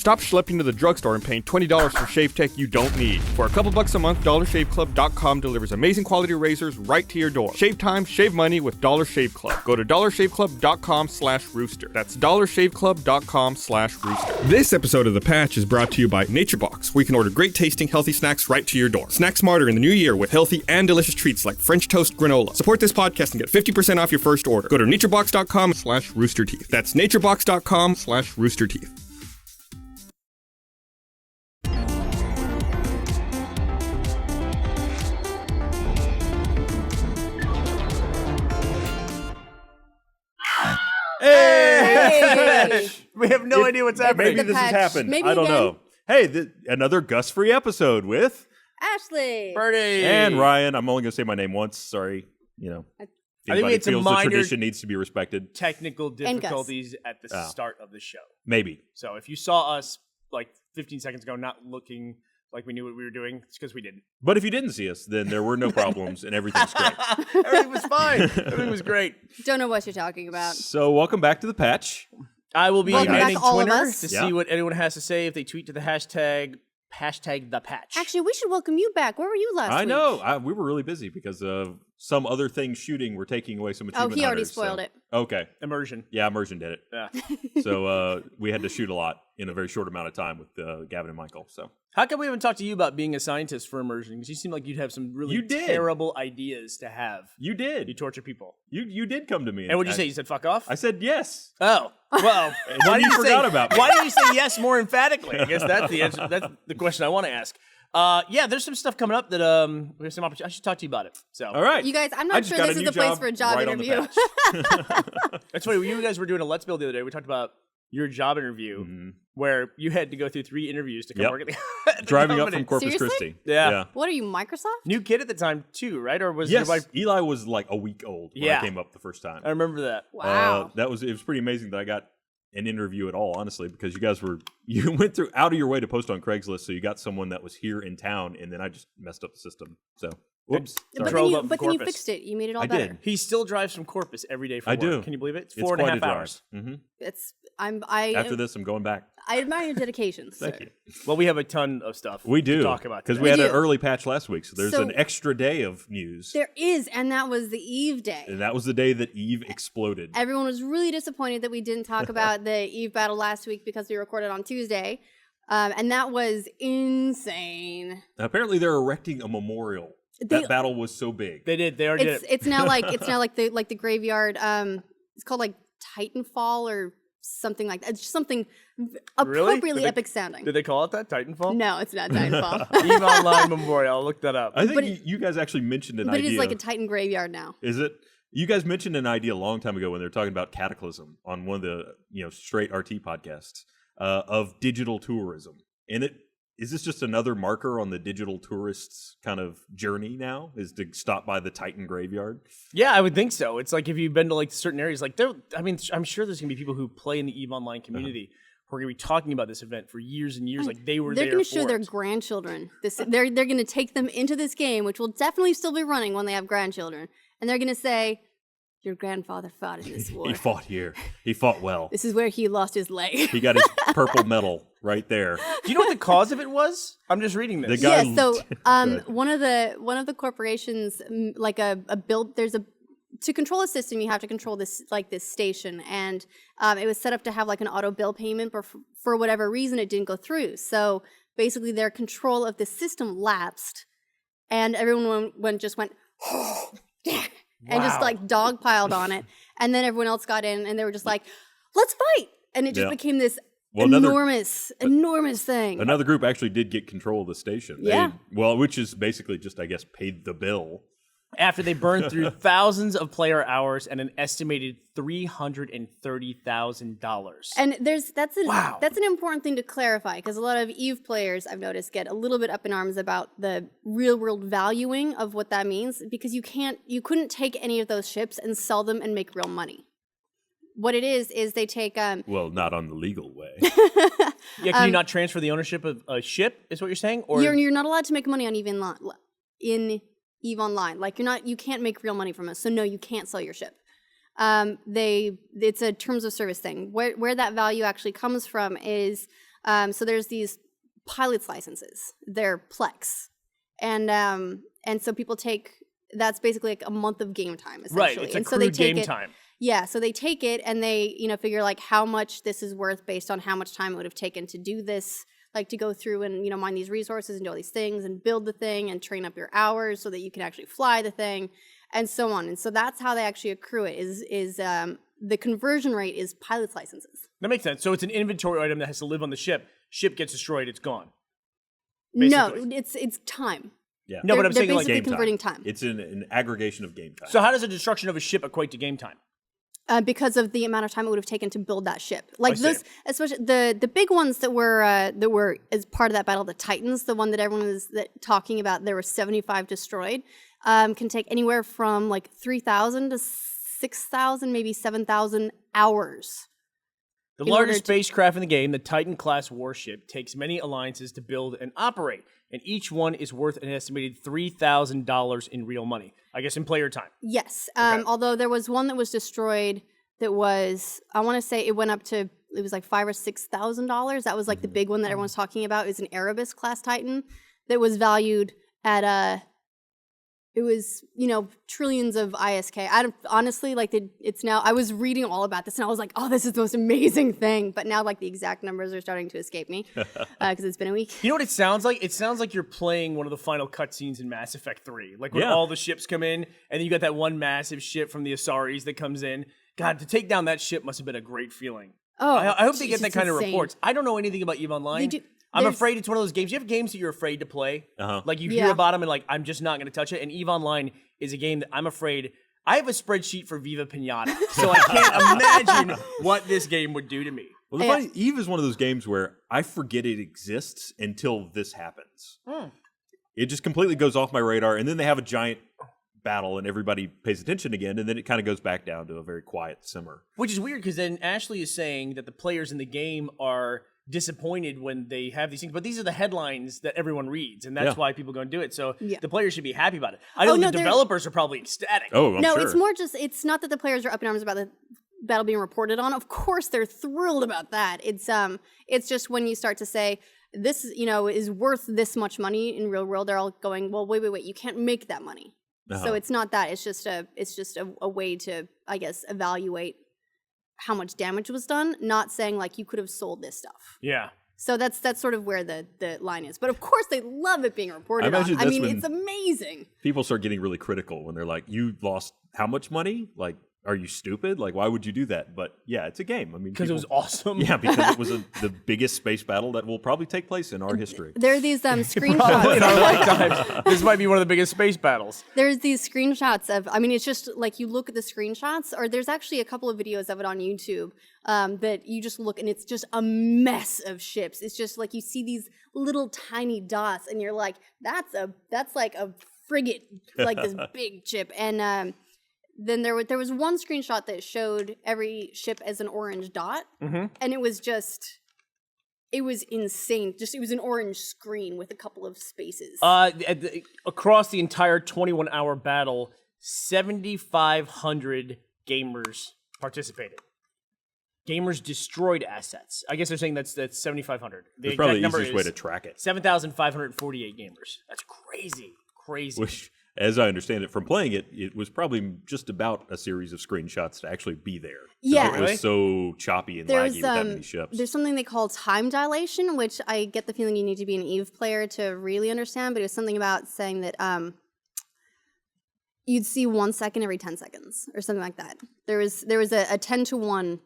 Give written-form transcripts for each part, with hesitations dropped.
Stop schlepping to the drugstore and paying $20 for shave tech you don't need. For a couple bucks a month, DollarShaveClub.com delivers amazing quality razors right to your door. Shave time, shave money with Dollar Shave Club. Go to DollarShaveClub.com/rooster. That's DollarShaveClub.com/rooster. This episode of The Patch is brought to you by NatureBox, where you can order great tasting, healthy snacks right to your door. Snack smarter in the new year with healthy and delicious treats like French toast granola. Support this podcast and get 50% off your first order. Go to naturebox.com/roosterteeth. That's naturebox.com/roosterteeth. Hey! We have no idea what's happening. Maybe this has happened. Maybe I don't again. know. Hey, another Gus-free episode with Ashley. Bernie. and Ryan. I'm only going to say my name once. Sorry. You know, if I think anybody it's a feels the minor tradition needs to be respected. Technical Gus. difficulties at the start of the show. Maybe. So if you saw us like 15 seconds ago not looking like we knew what we were doing, it's because we didn't. But if you didn't see us, then there were no problems and everything's great. Everything was fine. Everything was great. Don't know what you're talking about. So welcome back to The Patch. I will be Welcome back, manning all of Twitter us. to Yeah. see what anyone has to say if they tweet to the hashtag the patch. Actually, we should welcome you back. Where were you last week? I know. We were really busy because of some other thing shooting. We're taking away some achievement he already hunters, spoiled so- it. Okay. Immersion. Yeah, Immersion did it. Yeah. So we had to shoot a lot in a very short amount of time with Gavin and Michael. So How come we haven't talked to you about being a scientist for immersion? Because you seem like you'd have some really You did. terrible ideas to have. you did. You torture people. You did come to me. And what'd you say? You said fuck off? I said yes. Oh, well. Why you forgot about me? Why did you say yes more emphatically? I guess that's the answer. That's the question I want to ask. Yeah, there's some stuff coming up that we have some opportunity. I should talk to you about it. So, All right. You guys, I'm I not just sure got this a is new the place for a job right on the interview. patch. That's funny. You guys were doing a Let's Build the other day. We talked about your job interview where you had to go through 3 interviews to come Yep. work at the Driving up company. from Corpus Seriously? Christi. Yeah. What are you, Microsoft? New kid at the time too, right? Or was Yes. your wife? Eli was like a week old when Yeah. I came up the first time. I remember that. Wow. It was pretty amazing that I got an interview at all, honestly, because you went through out of your way to post on Craigslist, so you got someone that was here in town, and then I just messed up the system. So, whoops. but Sorry. then, up but from then you Corpus. fixed it. You made it all I better. did. He still drives from Corpus every day for I work. do. Can you believe it? It's It's 4.5 quite a drive. hours. It's After this, I'm going back. I admire your dedication. Thank sir. you. Well, we have a ton of stuff We do to talk about because today. we had We an do. early patch last week, so there's So- an extra day of news, There is, and that was the Eve day. and that was the day that Eve exploded. Everyone was really disappointed that we didn't talk about the Eve battle last week because we recorded on Tuesday. And that was insane. Apparently, they're erecting a memorial. They- That battle was so big. They did. They already did it. It's now like the graveyard. It's called like Titanfall or something like that. It's just something appropriately Did they- epic sounding. Did they call it that? Titanfall? No, it's not Titanfall. Eve Online Memorial. I'll look that up. I think But you guys actually mentioned an but idea. it is like a Titan graveyard now. Is it? You guys mentioned an idea a long time ago when they were talking about Cataclysm on one of the straight RT podcasts of digital tourism. And is this just another marker on the digital tourists' kind of journey now? Is to stop by the Titan graveyard? Yeah, I would think so. It's like if you've been to like certain areas, like I'm sure there's gonna be people who play in the Eve Online community who are gonna be talking about this event for years and years. Like they were They're there going to show for their it. grandchildren. They're going to take them into this game, which will definitely still be running when they have grandchildren, and they're going to say, "Your grandfather fought in this war. He fought here. He fought well. This is where he lost his leg." He got his purple medal right there. Do you know what the cause of it was? I'm just reading this. The guy- Yeah, so Good. one of the corporations, like a build, to control a system, you have to control this station, and it was set up to have like an auto bill payment, but for whatever reason it didn't go through. So basically, their control of the system lapsed, and everyone just went and just Wow. like dogpiled on it, and then everyone else got in, and they were just like, "Let's fight!" And it just Yeah. became this Well, enormous thing. Another group actually did get control of the station. Yeah. Which is basically just, I guess, paid the bill. After they burned through thousands of player hours and an estimated $330,000. And that's Wow. an important thing to clarify, because a lot of Eve players I've noticed get a little bit up in arms about the real world valuing of what that means, because you couldn't take any of those ships and sell them and make real money. What it is they take Well, not on the legal way. Yeah, can you not transfer the ownership of a ship? Is what you're saying? Or you're not allowed to make money on Eve Online. Like you can't make real money from it. So no, you can't sell your ship. It's a terms of service thing. Where that value actually comes from is So there's these pilot's licenses. They're Plex, and so people take. That's basically like a month of game time, essentially. Right, it's and accrued so they take game it, time. Yeah, so they take it and they, figure like how much this is worth based on how much time it would have taken to do this, like to go through and, mine these resources and do all these things and build the thing and train up your hours so that you can actually fly the thing and so on. And so that's how they actually accrue it is the conversion rate is pilot's licenses. That makes sense. So it's an inventory item that has to live on the ship. Ship gets destroyed, it's gone. No, Basically. it's time. Yeah. No, but I'm They're saying like basically game time. converting time. It's an aggregation of game time. So how does the destruction of a ship equate to game time? Because of the amount of time it would have taken to build that ship, like I see. those, especially the big ones that were as part of that battle, the Titans, the one that everyone was talking about. There were 75 destroyed. Can take anywhere from like 3,000 to 6,000, maybe 7,000 hours. The in order largest to- spacecraft in the game, the Titan-class warship, takes many alliances to build and operate, and each one is worth an estimated $3,000 in real money. I guess in player time. Yes. Okay. Although there was one that was destroyed that was, I want to say it went up to, it was like $5,000 or $6,000. That was like the big one that everyone's talking about. It was an Erebus class Titan that was valued at it was, trillions of ISK. Honestly, like it's now, I was reading all about this and I was like, oh, this is the most amazing thing. But now like the exact numbers are starting to escape me because it's been a week. You know what it sounds like? It sounds like you're playing one of the final cutscenes in Mass Effect 3. Like when Yeah. all the ships come in, and then you got that one massive ship from the Asaris that comes in. God, to take down that ship must have been a great feeling. Oh, I hope they jeez, get that it's kind of insane. reports. I don't know anything about EVE Online. They do- I'm there's- afraid it's one of those games. You have games that you're afraid to play. Uh-huh. Like you hear Yeah. about them and like, I'm just not going to touch it. And EVE Online is a game that I'm afraid. I have a spreadsheet for Viva Pinata, so I can't imagine what this game would do to me. Well, the Yeah. funny, Eve is one of those games where I forget it exists until this happens. It just completely goes off my radar, and then they have a giant battle, and everybody pays attention again, and then it kind of goes back down to a very quiet simmer. Which is weird because then Ashley is saying that the players in the game are disappointed when they have these things, but these are the headlines that everyone reads, and that's Yeah. why people go and do it. So Yeah. the players should be happy about it. I know no, the they're- developers are probably ecstatic. Oh, I'm No, sure. it's more just, it's not that the players are up in arms about the battle being reported on. Of course they're thrilled about that. It's just when you start to say, this, is worth this much money in real world, they're all going, well, wait, you can't make that money. Uh-huh. So it's not that. It's just a way to, I guess, evaluate how much damage was done, not saying like you could have sold this stuff. Yeah. So that's sort of where the line is. But of course they love it being reported on. imagine I that's mean, when- it's amazing. People start getting really critical when they're like, you lost how much money? Like, are you stupid? Like, why would you do that? But yeah, it's a game. I mean, Because it was people- awesome. Yeah, because it was the biggest space battle that will probably take place in our history. There are these Probably in screenshots. our lifetimes, this might be one of the biggest space battles. There's these screenshots of, I mean, it's just like you look at the screenshots, or there's actually a couple of videos of it on YouTube that you just look and it's just a mess of ships. It's just like you see these little tiny dots and you're like, that's like a frigate, like this big ship. And then there was one screenshot that showed every ship as an orange dot, and it was insane. Just it was an orange screen with a couple of spaces. Across the entire 21-hour battle, 7,500 gamers participated. Gamers destroyed assets. I guess they're saying that's 7,500. The It's probably the exact number easiest way is to track it. 7,548 gamers. That's crazy. Crazy. Which, as I understand it from playing it, it was probably just about a series of screenshots to actually be there. 'Cause Yeah. It Really? was so choppy and There's laggy with that many ships. there's something they call time dilation, which I get the feeling you need to be an EVE player to really understand. But it was something about saying that you'd see 1 second every 10 seconds or something like that. There was a 10-to-1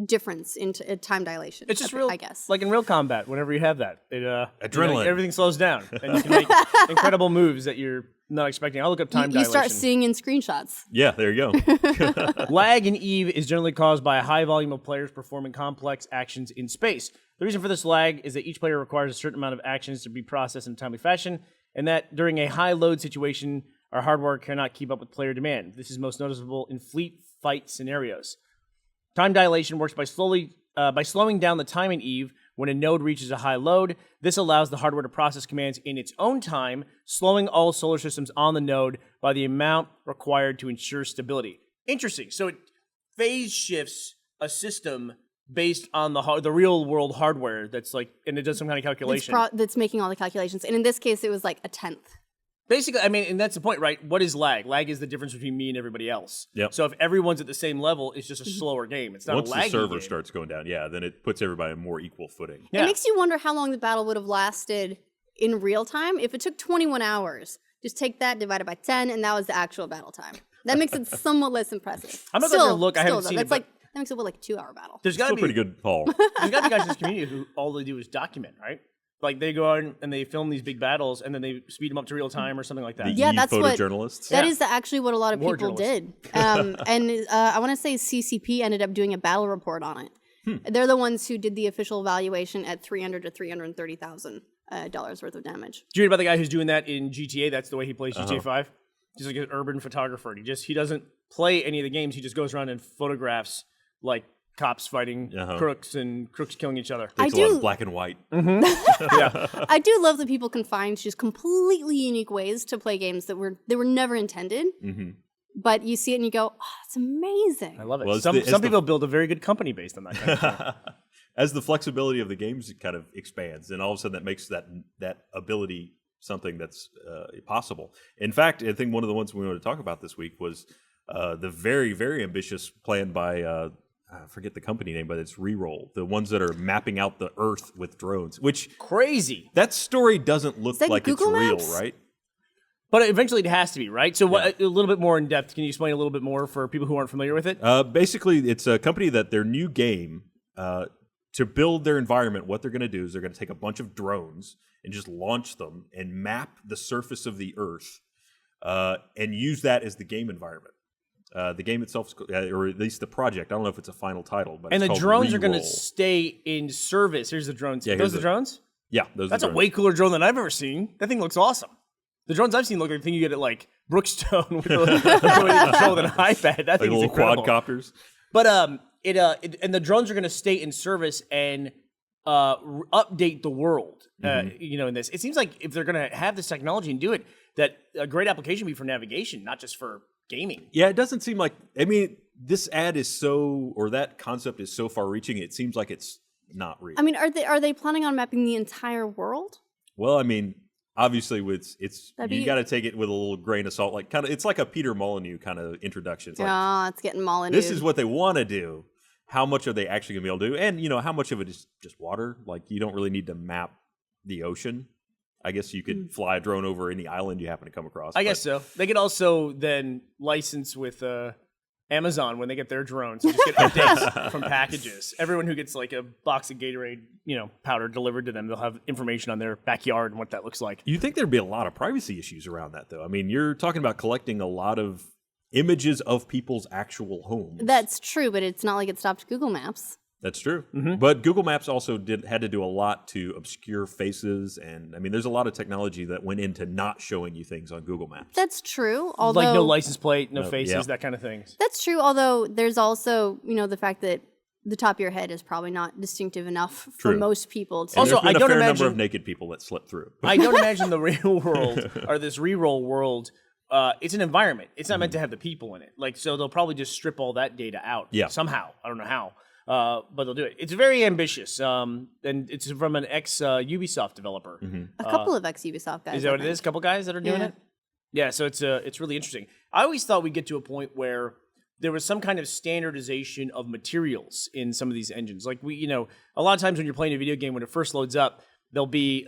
difference in time dilation. It's just real, I guess. like in real combat, whenever you have that. Adrenaline. Everything slows down, and you can make incredible moves that you're not expecting. I'll look up time you dilation. start seeing in screenshots. Yeah, there you go. Lag in EVE is generally caused by a high volume of players performing complex actions in space. The reason for this lag is that each player requires a certain amount of actions to be processed in a timely fashion, and that during a high load situation, our hardware cannot keep up with player demand. This is most noticeable in fleet fight scenarios. Time dilation works by slowing down the time in EVE when a node reaches a high load. This allows the hardware to process commands in its own time, slowing all solar systems on the node by the amount required to ensure stability. Interesting. So it phase shifts a system based on the real world hardware that's like, and it does some kind of calculation. That's making all the calculations. And in this case, it was like a 10th. Basically, I mean, and that's the point, right? What is lag? Lag is the difference between me and everybody else. Yep. So if everyone's at the same level, it's just a slower game. It's not Once a laggy the server game. starts going down, then it puts everybody on more equal footing. Yeah. It makes you wonder how long the battle would have lasted in real time. If it took 21 hours, just take that divided by 10, and that was the actual battle time. That makes it somewhat less impressive. I'm not gonna look. I haven't seen it. That's like that makes it like a 2-hour battle. There's got Still to be pretty good, Paul. There's got to be guys in this community who all they do is document, right? Like they go out and they film these big battles, and then they speed them up to real time or something like that. Yeah, that's what photojournalists. That is actually what a lot of War people journalists. did. And I want to say CCP ended up doing a battle report on it. They're the ones who did the official evaluation at $300,000 to $330,000 worth of damage. Did you read about the guy who's doing that in GTA? That's the way he plays GTA 5. He's like an urban photographer. He doesn't play any of the games. He just goes around and photographs like cops fighting crooks and crooks killing each other. Takes a lot of black and white. I do love that people can find just completely unique ways to play games that were never intended. But you see it and you go, "Oh, it's amazing." I love it. Well, Some people build a very good company based on that kind of thing. As the flexibility of the games kind of expands, and all of a sudden that makes that ability something that's possible. In fact, I think one of the ones we wanted to talk about this week was the very, very ambitious plan by I forget the company name, but it's Reroll, the ones that are mapping out the Earth with drones. Which Crazy. that story doesn't look that like Google it's real, Maps? right? But eventually it has to be, right? So a little bit more in depth. Can you explain a little bit more for people who aren't familiar with it? Basically, it's a company that their new game, to build their environment, what they're going to do is they're going to take a bunch of drones and just launch them and map the surface of the Earth and use that as the game environment. The game itself, or at least the project, I don't know if it's a final title, but And it's the called drones are going to Reroll. stay in service. Here's the drones. Yeah, Those here's the the- drones? Yeah, those That's are a drones. way cooler drone than I've ever seen. That thing looks awesome. The drones I've seen look like the thing you get at like Brookstone with the control with an iPad. That like thing is little incredible. quadcopters. But and the drones are going to stay in service and update the world. In this, it seems like if they're going to have this technology and do it, that a great application would be for navigation, not just for gaming. Yeah, it doesn't seem like. I mean, this ad is so, or that concept is so far-reaching. It seems like it's not real. I mean, are they planning on mapping the entire world? Well, I mean, obviously, it's That'd you be- got to take it with a little grain of salt. Like it's like a Peter Molyneux kind of introduction. It's like, Oh, it's getting Molyneux. this is what they want to do. How much are they actually going to be able to do? And how much of it is just water? Like you don't really need to map the ocean. I guess you could fly a drone over any island you happen to come across. I guess so. They could also then license with Amazon when they get their drones and just get updates from packages. Everyone who gets like a box of Gatorade, powder delivered to them, they'll have information on their backyard and what that looks like. You think there'd be a lot of privacy issues around that, though? I mean, you're talking about collecting a lot of images of people's actual homes. That's true, but it's not like it stopped Google Maps. That's true. But Google Maps also had to do a lot to obscure faces, and I mean, there's a lot of technology that went into not showing you things on Google Maps. That's true. Although Like no license plate, no faces, yeah. that kind of things. That's true. Although there's also, the fact that the top of your head is probably not distinctive enough for True. most people to. And Also, there's been I a don't fair number imagine- of naked people that slip through. I don't imagine the real world or this Reroll world. It's an environment. It's not meant to have the people in it. Like, so they'll probably just strip all that data out. Yeah. Somehow. I don't know how. But they'll do it. It's very ambitious. And it's from an ex Ubisoft developer. a couple of ex-Ubisoft guys. Is that I what it think. is? A couple guys that are doing Yeah. it? Yeah, so it's really interesting. I always thought we'd get to a point where there was some kind of standardization of materials in some of these engines. Like a lot of times when you're playing a video game, when it first loads up, there'll be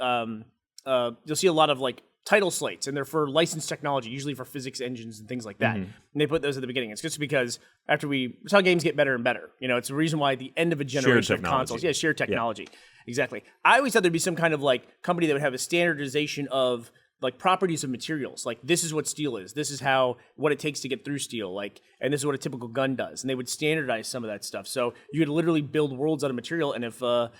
you'll see a lot of like title slates, and they're for licensed technology, usually for physics engines and things like that. And they put those at the beginning. It's just because it's how games get better and better. It's the reason why at the end of a generation of technology. consoles, shared technology. Exactly. I always thought there'd be some kind of like company that would have a standardization of like properties of materials. Like this is what steel is. This is what it takes to get through steel. Like, and this is what a typical gun does. And they would standardize some of that stuff. So you could literally build worlds out of material. And if a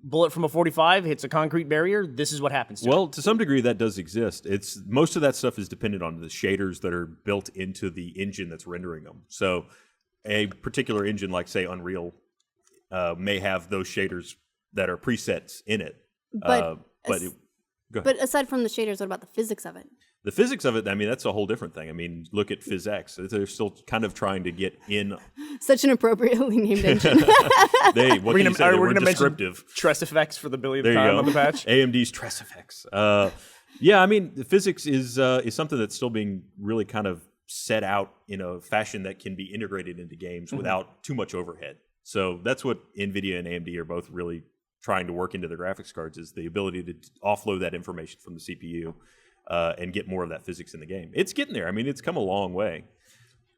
bullet from a 45 hits a concrete barrier, this is what happens to it. Well, to some degree, that does exist. Most of that stuff is dependent on the shaders that are built into the engine that's rendering them. So, a particular engine, like say Unreal, may have those shaders that are presets in it. But Go ahead. But aside from the shaders, what about the physics of it? The physics of it, I mean, that's a whole different thing. I mean, look at PhysX. They're still kind of trying to get in. Such an appropriately named engine. We're going to mention Tress effects for the billionth there you time go. on the patch. AMD's Tress effects. Yeah, I mean, the physics is something that's still being really kind of set out in a fashion that can be integrated into games without too much overhead. So that's what NVIDIA and AMD are both really trying to work into their graphics cards, is the ability to offload that information from the CPU and get more of that physics in the game. It's getting there. I mean, it's come a long way.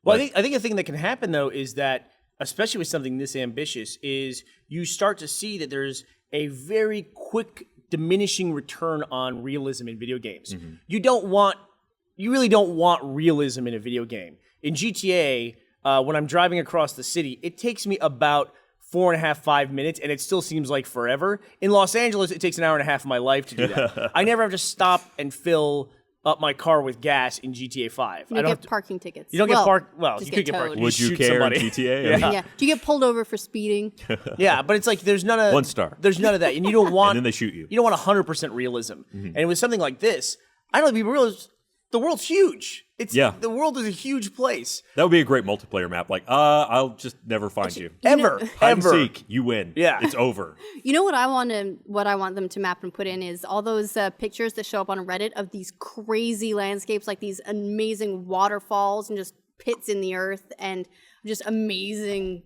Well, I think a thing that can happen, though, is that, especially with something this ambitious, is you start to see that there's a very quick diminishing return on realism in video games. You really don't want realism in a video game. In GTA, when I'm driving across the city, it takes me about 4.5, 5 minutes, and it still seems like forever. In Los Angeles, it takes an hour and a half of my life to do that. I never have to stop and fill up my car with gas in GTA 5. You don't get parking tickets. You don't get Well, just you could get towed. parking. Would you shoot care somebody. in GTA? Yeah. Yeah. Do you get pulled over for speeding? Yeah, but it's like there's none of 1 star. There's none of that, and you don't want. And then they shoot you. You don't want 100% realism. And with something like this, I don't know. People realize the world's huge. The world is a huge place. That would be a great multiplayer map. Like, I'll just never find you. Ever. Hide and seek, you win. Yeah. It's over. You know what I want them to map and put in is all those pictures that show up on Reddit of these crazy landscapes, like these amazing waterfalls and just pits in the earth and just amazing,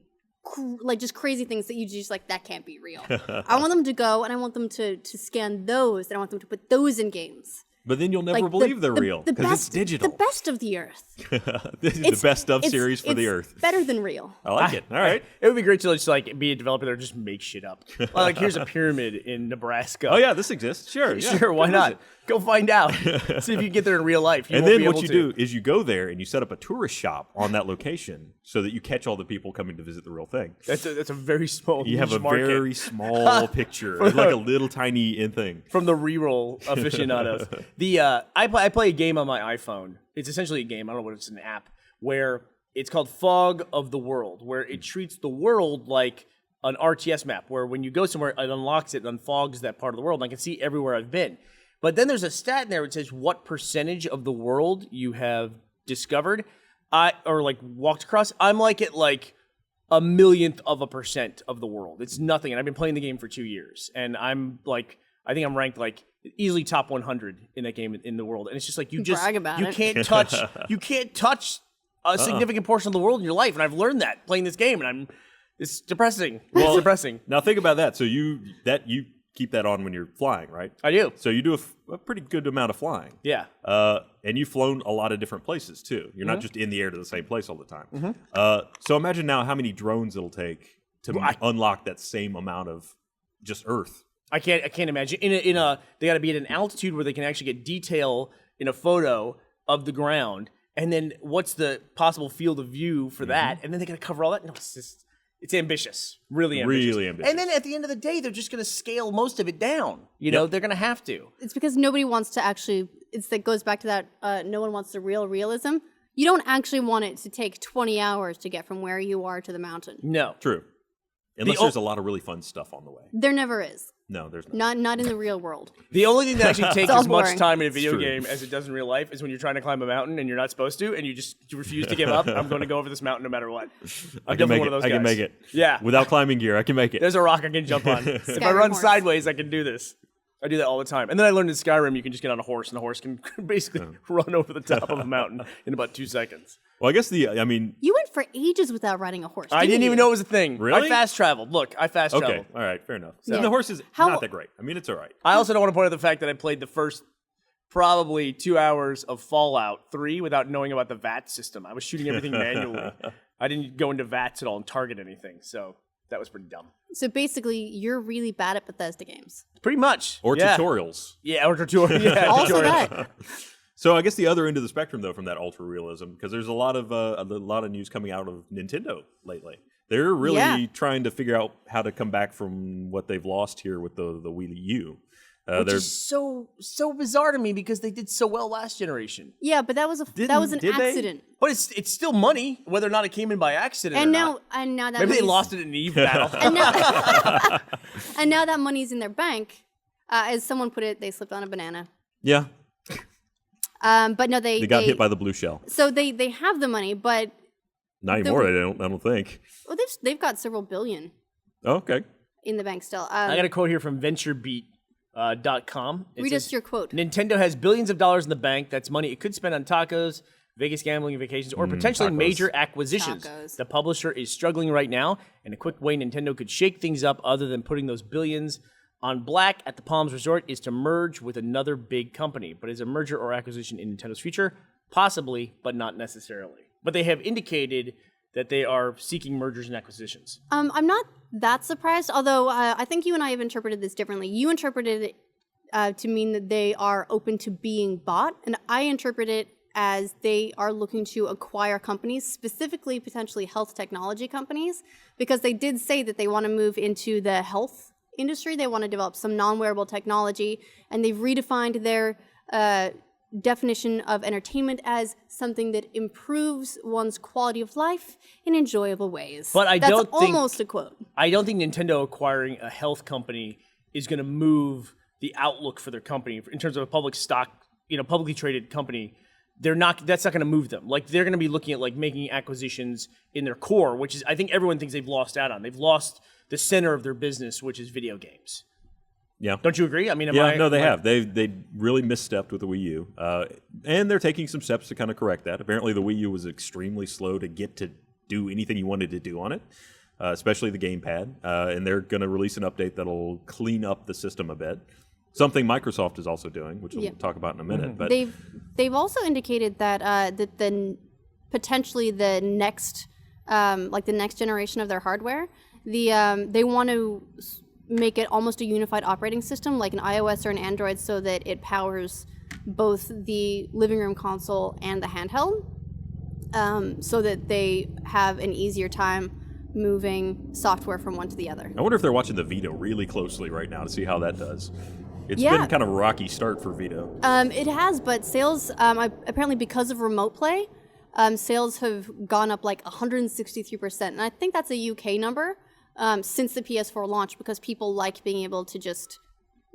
like just crazy things that you just like, that can't be real. I want them to go and I want them to scan those and I want them to put those in games. But then you'll never Like believe they're real because it's digital. The best of the earth. This is the best of series for the It's Earth. better than real. I like it. All right. It would be great to just like be a developer that just make shit up. Like here's a pyramid in Nebraska. Oh yeah, this exists. Sure. Yeah. Sure, why Go not? visit. Go find out. See if you can get there in real life. You And won't then be what able you to. do is you go there and you set up a tourist shop on that location so that you catch all the people coming to visit the real thing. That's a very small. You have niche a market very small picture. It's like a little tiny thing. from the reroll aficionados. I play a game on my iPhone. It's essentially a game. I don't know what it's an app where it's called Fog of the World, where it treats the world like an RTS map, where when you go somewhere, it unlocks it, unfogs that part of the world, and I can see everywhere I've been. But then there's a stat in there that says what percentage of the world you have discovered, or like walked across. I'm like at like 1,000,000% of the world. It's nothing, and I've been playing the game for 2 years, and I'm like, I think I'm ranked like easily top 100 in that game in the world. And it's just like you Brag about it. can't touch a significant portion of the world in your life, and I've learned that playing this game, and it's depressing. It's depressing. Now think about that. So you keep that on when you're flying, right? I do. So you do a pretty good amount of flying. Yeah. And you've flown a lot of different places too. You're not just in the air to the same place all the time. So imagine now how many drones it'll take to unlock that same amount of just Earth. I can't imagine. They got to be at an altitude where they can actually get detail in a photo of the ground, and then what's the possible field of view for that, and then they got to cover all that. No, it's ambitious, really ambitious. Really ambitious. And then at the end of the day, they're just going to scale most of it down. You know, they're going to have to. It's because nobody wants to actually. It goes back to that. No one wants the realism. You don't actually want it to take 20 hours to get from where you are to the mountain. No. True. Unless there's a lot of really fun stuff on the way. There never is. No, there's not. Not in the real world. The only thing that actually takes all as much boring. time in a video true. game as it does in real life is when you're trying to climb a mountain and you're not supposed to, and you refuse to give up. I'm going to go over this mountain no matter what. I'm definitely one of those guys. I can make it. Yeah. Without climbing gear, I can make it. There's a rock I can jump on. If I Skyrim run horse. sideways, I can do this. I do that all the time. And then I learned in Skyrim you can just get on a horse, and the horse can basically run over the top of a mountain in about 2 seconds. Well, I guess You went for ages without riding a horse. I didn't even know it was a thing. Really? I fast traveled. Look, I fast Okay, traveled. all right, fair enough. Yeah. The horse is How- not that great. I mean, it's all right. I also don't want to point out the fact that I played the first probably 2 hours of Fallout 3 without knowing about the VAT system. I was shooting everything manually. I didn't go into VATs at all and target anything, so that was pretty dumb. So basically, you're really bad at Bethesda games. Pretty much. Or yeah. tutorials. Yeah, or tutorials. Yeah, Also tutorials. that. So I guess the other end of the spectrum, though, from that ultra realism, because there's a lot of news coming out of Nintendo lately. They're really trying to figure out how to come back from what they've lost here with the Wii U. Which is so bizarre to me because they did so well last generation. Yeah, but that was an Did they? accident. But it's still money, whether or not it came in by accident. And or now, not. and now that Maybe they money's- lost it in an Eve battle. And now, and now that money's in their bank. As someone put it, they slipped on a banana. Yeah. But no, They got hit by the blue shell. So they have the money, but Not anymore. I don't think. well, they've got several billion Oh, okay. in the bank still. I got a quote here from VentureBeat.com. Read us your quote. Nintendo has billions of dollars in the bank. That's money it could spend on tacos, Vegas gambling and vacations, or potentially tacos. major acquisitions. Tacos. The publisher is struggling right now, and a quick way Nintendo could shake things up other than putting those billions on black at the Palms Resort is to merge with another big company. But is a merger or acquisition in Nintendo's future? Possibly, but not necessarily. But they have indicated that they are seeking mergers and acquisitions. I'm not that surprised, although I think you and I have interpreted this differently. You interpreted it to mean that they are open to being bought, and I interpret it as they are looking to acquire companies, specifically potentially health technology companies, because they did say that they want to move into the health industry. They want to develop some non-wearable technology, and they've redefined their definition of entertainment as something that improves one's quality of life in enjoyable ways. But That's don't think- almost a quote. I don't think Nintendo acquiring a health company is going to move the outlook for their company in terms of a public stock, publicly traded company. That's not going to move them. Like, they're going to be looking at like making acquisitions in their core, which is, I think everyone thinks they've lost out on. They've lost the center of their business, which is video games. Yeah. Don't you agree? I mean, They have. They really misstepped with the Wii U, and they're taking some steps to kind of correct that. Apparently, the Wii U was extremely slow to get to do anything you wanted to do on it, especially the gamepad. And they're going to release an update that'll clean up the system a bit. Something Microsoft is also doing, which we'll talk about in a minute. But They've also indicated that potentially the next generation of their hardware, they want to make it almost a unified operating system, like an iOS or an Android, so that it powers both the living room console and the handheld, so that they have an easier time moving software from one to the other. I wonder if they're watching the Vita really closely right now to see how that does. It's Yeah. been kind of a rocky start for Vita. It has, but sales, apparently because of remote play, sales have gone up like 163%. And I think that's a UK number since the PS4 launch, because people like being able to just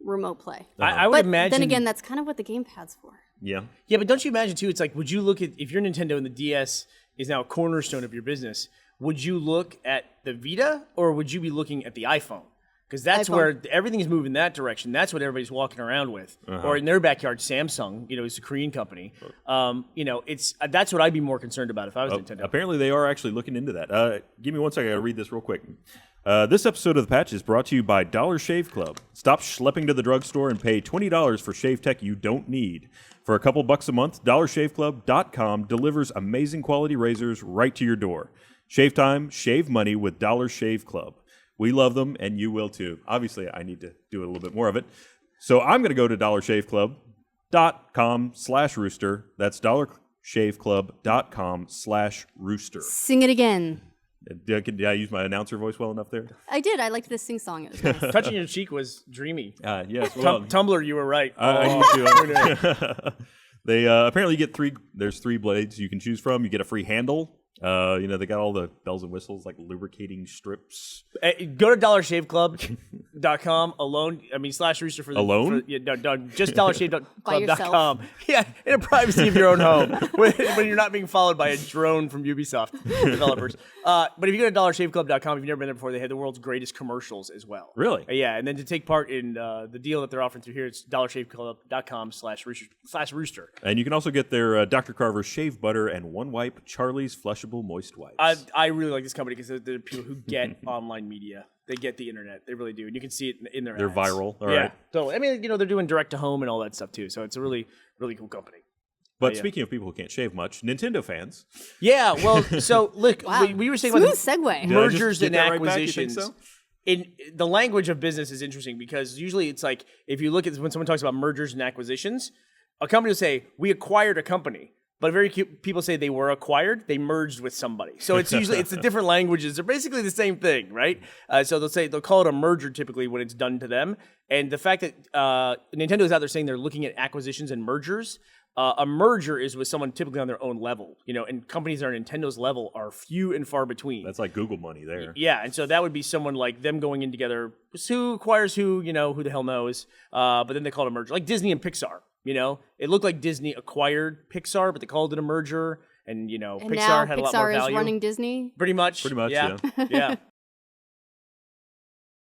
remote play. I would But imagine. then again, that's kind of what the gamepad's for. Yeah. Yeah, but don't you imagine too? It's like, would you look at, if you're Nintendo and the DS is now a cornerstone of your business, would you look at the Vita or would you be looking at the iPhone? Because that's iPhone. where everything is moving that direction. That's what everybody's walking around with. Or in their backyard, Samsung, is a Korean company. That's what I'd be more concerned about if I was Nintendo. Apparently, they are actually looking into that. Give me 1 second. I got to read this real quick. This episode of The Patch is brought to you by Dollar Shave Club. Stop schlepping to the drugstore and pay $20 for shave tech you don't need. For a couple bucks a month, DollarShaveClub.com delivers amazing quality razors right to your door. Shave time, shave money with Dollar Shave Club. We love them, and you will too. Obviously, I need to do a little bit more of it. So I'm going to go to DollarShaveClub.com/rooster. That's DollarShaveClub.com/rooster. Sing it again. Did I use my announcer voice well enough there? I did. I liked the sing song. It was nice. Touching your cheek was dreamy. Yes. Well, Tumblr, you were right. I need to. They apparently get there's 3 blades you can choose from. You get a free handle. They got all the bells and whistles like lubricating strips. Go to DollarShaveClub.com /rooster for the Alone? Just DollarShaveClub.com. By Yeah, in the privacy of your own home when you're not being followed by a drone from Ubisoft developers. But if you go to DollarShaveClub.com, if you've never been there before, they have the world's greatest commercials as well. Really? Yeah, and then to take part in the deal that they're offering through here, it's DollarShaveClub.com /rooster. And you can also get their Dr. Carver shave butter and one wipe Charlie's flushable moist wipes. I really like this company because they're people who get online media. They get the internet. They really do. And you can see it in their They're ads. viral. All yeah, right. totally. I mean, they're doing direct to home and all that stuff too. So it's a really, really cool company. But yeah. speaking of people who can't shave much, Nintendo fans. Yeah, well, so look, Wow. we were saying Smooth about segue. Did I just mergers get and that right back? You think acquisitions. so? In the language of business is interesting because usually it's like if you look at when someone talks about mergers and acquisitions, a company will say we acquired a company. But very few people say they were acquired, they merged with somebody. So it's usually, it's the different languages. They're basically the same thing, right? So they'll call it a merger typically when it's done to them. And the fact that Nintendo is out there saying they're looking at acquisitions and mergers, a merger is with someone typically on their own level, and companies that are Nintendo's level are few and far between. That's like Google money there. Yeah, and so that would be someone like them going in together. Who acquires who, who the hell knows. But then they call it a merger. Like Disney and Pixar. You know, it looked like Disney acquired Pixar, but they called it a merger, and And Pixar now had a lot more Pixar is value. running Disney. Pretty much, yeah. yeah.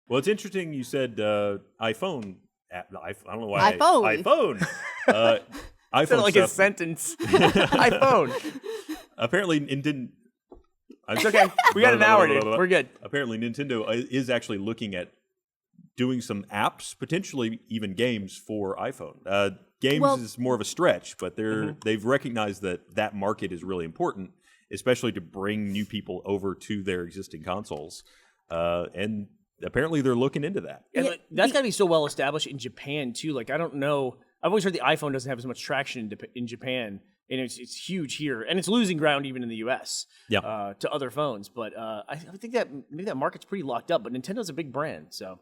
Well, it's interesting you said iPhone. I don't know why. iPhone. iPhone. iPhone Sounded like a stuff. sentence. iPhone. Apparently, it didn't. It's okay. We got an hour, dude. We're good. Apparently, Nintendo is actually looking at doing some apps, potentially even games for iPhone. Games is more of a stretch, but they've recognized that market is really important, especially to bring new people over to their existing consoles. And apparently, they're looking into that. And that's got to be so well established in Japan too. Like I don't know. I've always heard the iPhone doesn't have as much traction in Japan, and it's huge here, and it's losing ground even in the U.S. To other phones. But I think that maybe that market's pretty locked up. But Nintendo's a big brand, so.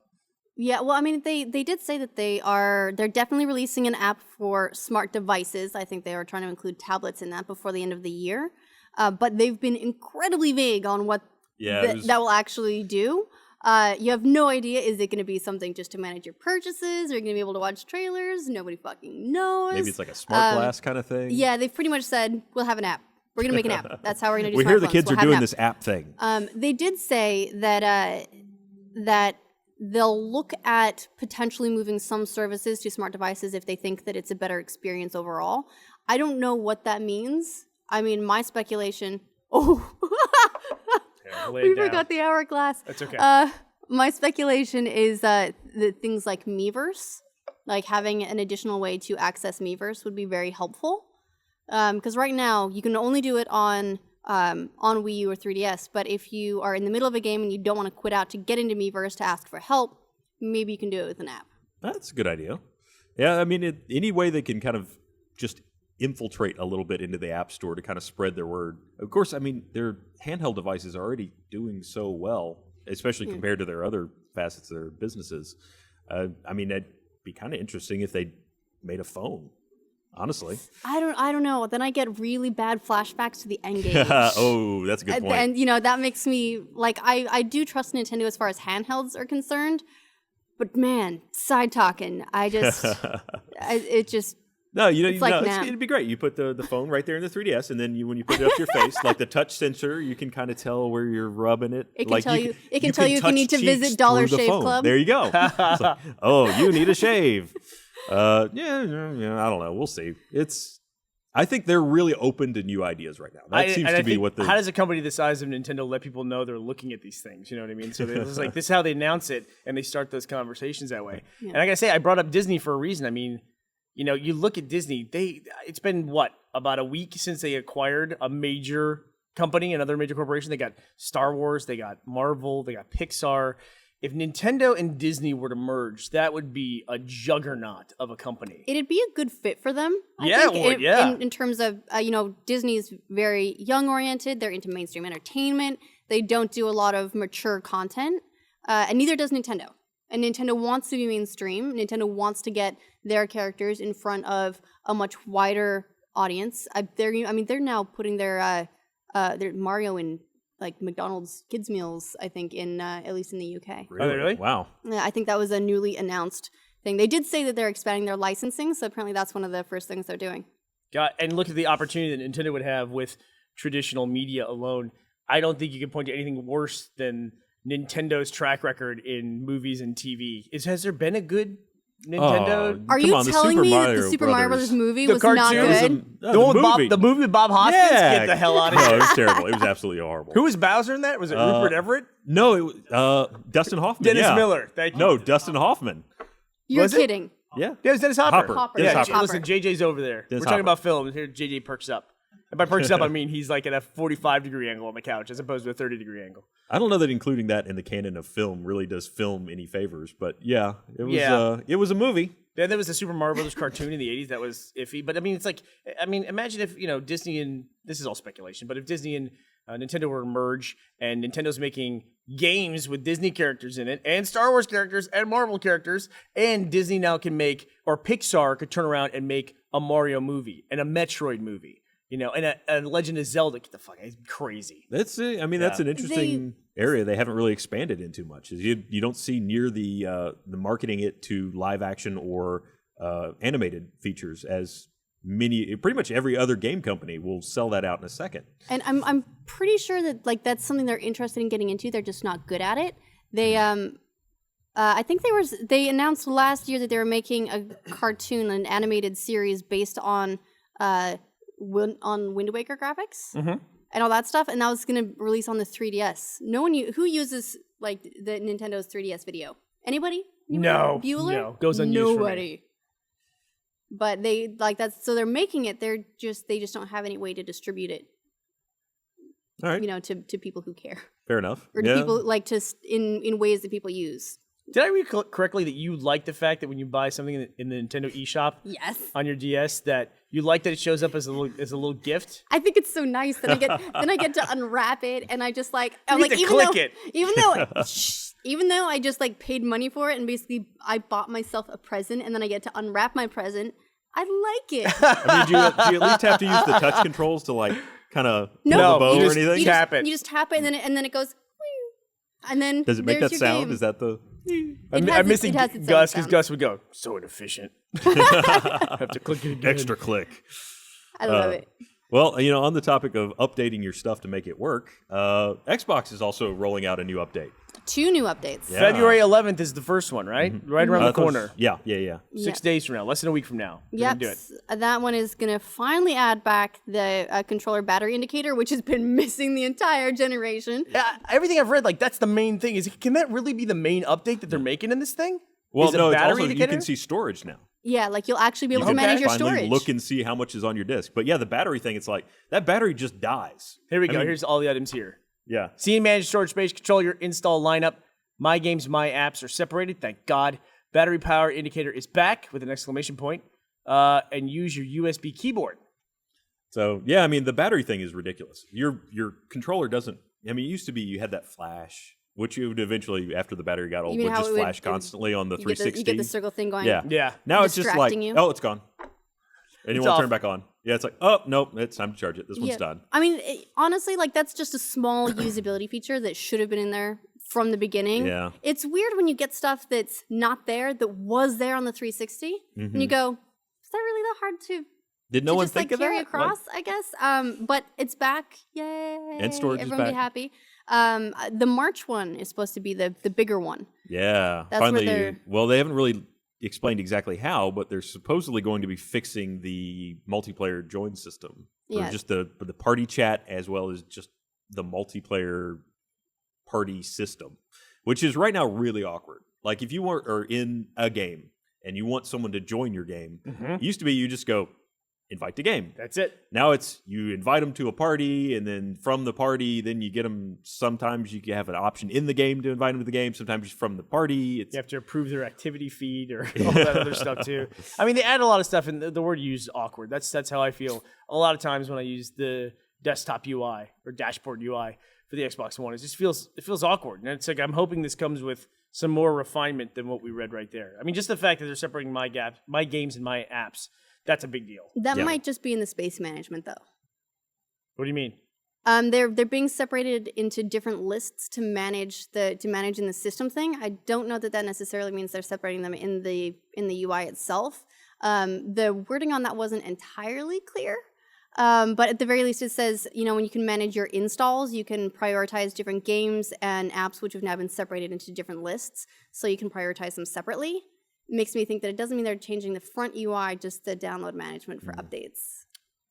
Yeah, well, I mean, they did say that they're definitely releasing an app for smart devices. I think they are trying to include tablets in that before the end of the year. But they've been incredibly vague on what that will actually do. You have no idea. Is it going to be something just to manage your purchases? Are you going to be able to watch trailers? Nobody fucking knows. Maybe it's like a smart glass kind of thing. Yeah, they've pretty much said, we'll have an app. We're going to make an app. That's how we're going to do We hear the smartphones. kids We'll are have an doing app. this app thing. They did say that they'll look at potentially moving some services to smart devices if they think that it's a better experience overall. I don't know what that means. I mean, my speculation. Oh, we forgot the hourglass. That's okay. My speculation is that things like Miiverse, like having an additional way to access Miiverse, would be very helpful. Because right now you can only do it on Wii U or 3DS. But if you are in the middle of a game and you don't want to quit out to get into Miiverse to ask for help, maybe you can do it with an app. That's a good idea. Yeah, I mean, any way they can kind of just infiltrate a little bit into the App Store to kind of spread their word. Of course, I mean, their handheld devices are already doing so well, especially compared to their other facets of their businesses. I mean, it'd be kind of interesting if they made a phone, honestly. I don't know. Then I get really bad flashbacks to the N-Gage. Oh, that's a good point. And, that makes me, like, I do trust Nintendo as far as handhelds are concerned. But, man, side talking, it just... No, it'd be great. You put the phone right there in the 3DS, and then when you put it up to your face, like the touch sensor, you can kind of tell where you're rubbing it. It can like tell you if you need to visit Dollar through the Shave phone. Club. There you go. It's like, oh, you need a shave. I don't know. We'll see. I think they're really open to new ideas right now. That seems to be what the... How does a company the size of Nintendo let people know they're looking at these things? You know what I mean? So it's like this is how they announce it, and they start those conversations that way. Yeah. And I gotta say, I brought up Disney for a reason. I mean, you look at Disney, it's been about a week since they acquired a major company, another major corporation. They got Star Wars, they got Marvel, they got Pixar. If Nintendo and Disney were to merge, that would be a juggernaut of a company. It'd be a good fit for them. I think, in terms of, Disney's very young-oriented. They're into mainstream entertainment. They don't do a lot of mature content, and neither does Nintendo. And Nintendo wants to be mainstream. Nintendo wants to get their characters in front of a much wider audience. They're now putting their Mario in like McDonald's kids meals, I think, in at least in the UK. Really? Wow. Yeah, I think that was a newly announced thing. They did say that they're expanding their licensing, so apparently that's one of the first things they're doing. And look at the opportunity that Nintendo would have with traditional media alone. I don't think you can point to anything worse than Nintendo's track record in movies and TV. Has there been a good Nintendo? Are you telling me that the Super Mario Brothers movie was not good? The movie with Bob Hoskins? Yeah. Get the hell out of here. No, it was terrible. It was absolutely horrible. Who was Bowser in that? Was it Rupert Everett? No, it was Dustin Hoffman. Dennis Miller. Thank you. No, Dustin Hoffman. You're kidding. Yeah. Yeah, it was Dennis Hopper. Hopper. Dennis Yeah, Hopper. listen, JJ's over there. Dennis We're talking Hopper. about film. Here, JJ perks up. And by perks up, I mean he's like at a 45-degree angle on the couch as opposed to a 30-degree angle. I don't know that including that in the canon of film really does film any favors, but yeah, it was a movie. Then there was the Super Mario Brothers cartoon in the 80s that was iffy. But I mean, imagine if, Disney and, this is all speculation, but if Disney and Nintendo were to merge and Nintendo's making games with Disney characters in it and Star Wars characters and Marvel characters, and Disney now can make, or Pixar could turn around and make a Mario movie and a Metroid movie. And a Legend of Zelda. Get the fuck, it's crazy. That's it. I mean, that's an interesting area they haven't really expanded into much. You don't see near the marketing it to live action or animated features, as pretty much every other game company will sell that out in a second. And I'm pretty sure that like that's something they're interested in getting into. They're just not good at it. They I think they announced last year that they were making a cartoon, an animated series based on Wind Waker graphics and all that stuff, and that was going to release on the 3DS. No one who uses like the Nintendo's 3DS video. Anybody? No. Bueller? No. Goes unused for me. Nobody. But they like that's so they're making it. They just don't have any way to distribute it. All right. To people who care, Fair enough. or to people like in ways that people use. Did I read correctly that you like the fact that when you buy something in the Nintendo eShop Yes. on your DS, that you like that it shows up as a little gift? I think it's so nice that I get to unwrap it, and I just like I'm need like to click it. even though I just like paid money for it and basically I bought myself a present, and then I get to unwrap my present. I like it. I mean, do you at least have to use the touch controls to like kind of pull the bow you or just anything? tap it. You just tap it, and then it goes. "Whew," and then Does it make there's that your sound? game. Is that the? I'm missing it has its own Gus because sound. Gus would go, so inefficient. Have to click it again. Extra click. I love it. Well, on the topic of updating your stuff to make it work, Xbox is also rolling out a new update. 2 new updates. Yeah. February 11th is the first one, right? Right around the corner. Yeah. 6 days from now, less than a week from now. We're Yep, gonna do it. that one is going to finally add back the controller battery indicator, which has been missing the entire generation. Yeah, everything I've read, like that's the main thing. Can that really be the main update that they're making in this thing? Well, Is it no, a it's battery also indicator? you can see storage now. Yeah, like you'll actually be able You to can manage your finally storage. look and see how much is on your disk. But yeah, the battery thing, it's like that battery just dies. Here we I go. mean, Here's all the items here. Yeah. See and manage storage space, control your install lineup. My games, my apps are separated, thank God. Battery power indicator is back with an exclamation point. And use your USB keyboard. So yeah, I mean the battery thing is ridiculous. Your controller doesn't. I mean, it used to be you had that flash, which you would eventually, after the battery got old, You mean would how just it would- flash constantly on the you get 360. you get the circle thing going. Yeah. Yeah. Now it's just like, Distracting you. oh, it's gone. And you It's want to off. turn it back on. Yeah, it's like, oh, nope, it's time to charge it. This Yeah. one's done. I mean, honestly, like that's just a small usability feature that should have been in there from the beginning. Yeah. It's weird when you get stuff that's not there that was there on the 360, and you go, "Is that really that hard to Did no one just think like of carry that? across?" I guess. But it's back. Yay! And storage is Everyone be back. happy. The March one is supposed to be the bigger one. Yeah. That's where Finally, they're- well, they haven't really explained exactly how, but they're supposedly going to be fixing the multiplayer join system. Yeah. Or just the party chat as well as just the multiplayer party system, which is right now really awkward. Like if you are in a game and you want someone to join your game, it used to be you just go invite to game. That's it. Now it's you invite them to a party, and then from the party, then you get them. Sometimes you can have an option in the game to invite them to the game. Sometimes from the party, it's You have to approve their activity feed or all that other stuff too. I mean, they add a lot of stuff, and the word you use is awkward. That's how I feel a lot of times when I use the desktop UI or dashboard UI for the Xbox One. It feels awkward, and it's like I'm hoping this comes with some more refinement than what we read right there. I mean, just the fact that they're separating my games and my apps. That's a big deal. That Yeah. might just be in the space management, though. What do you mean? They're being separated into different lists to manage in the system thing. I don't know that necessarily means they're separating them in the UI itself. The wording on that wasn't entirely clear. But at the very least, it says, when you can manage your installs, you can prioritize different games and apps which have now been separated into different lists, so you can prioritize them separately. Makes me think that it doesn't mean they're changing the front UI, just the download management for updates.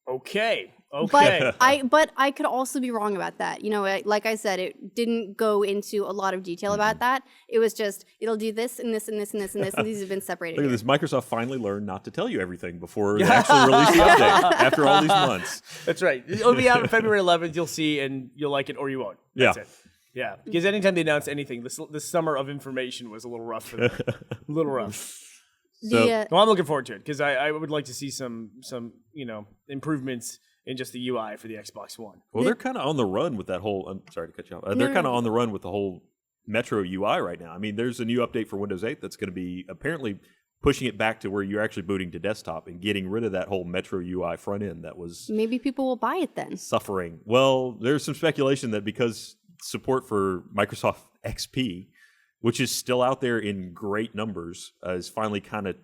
Okay. But I could also be wrong about that. Like I said, it didn't go into a lot of detail about that. It was just it'll do this and this and this and this and this, and these have been separated. look at here. this. Microsoft finally learned not to tell you everything before they actually release the update after all these months. That's right. It'll be out on February 11th. You'll see, and you'll like it or you won't. That's Yeah. it. Yeah. Because anytime they announce anything, this summer of information was a little rough for them. A little rough. So- Well, I'm looking forward to it because I would like to see some improvements in just the UI for the Xbox One. Well, they're kind of on the run with that whole. I'm sorry to cut you off. They're kind of on the run with the whole Metro UI right now. I mean, there's a new update for Windows 8 that's going to be apparently pushing it back to where you're actually booting to desktop and getting rid of that whole Metro UI front end that was Maybe people will buy it then. suffering. Well, there's some speculation that because support for Microsoft XP, which is still out there in great numbers, is finally kind of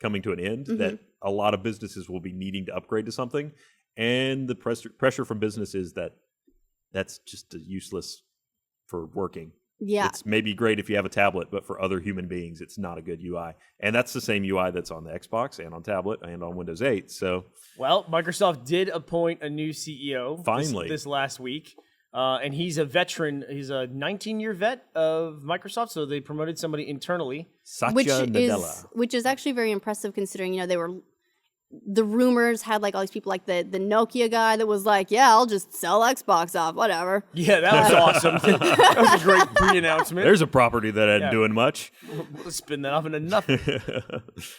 coming to an end, that a lot of businesses will be needing to upgrade to something. And the pressure from business is that's just useless for working. Yeah. It's maybe great if you have a tablet, but for other human beings, it's not a good UI. And that's the same UI that's on the Xbox and on tablet and on Windows 8. So, Well, Microsoft did appoint a new CEO Finally. this last week. And he's a veteran. He's a 19-year vet of Microsoft, so they promoted somebody internally. Satya Nadella. Which is actually very impressive considering, the rumors had like all these people like the Nokia guy that was like, yeah, I'll just sell Xbox off, whatever. Yeah, that was awesome. That was a great pre-announcement. There's a property that ain't doing much. We'll spin that off into nothing.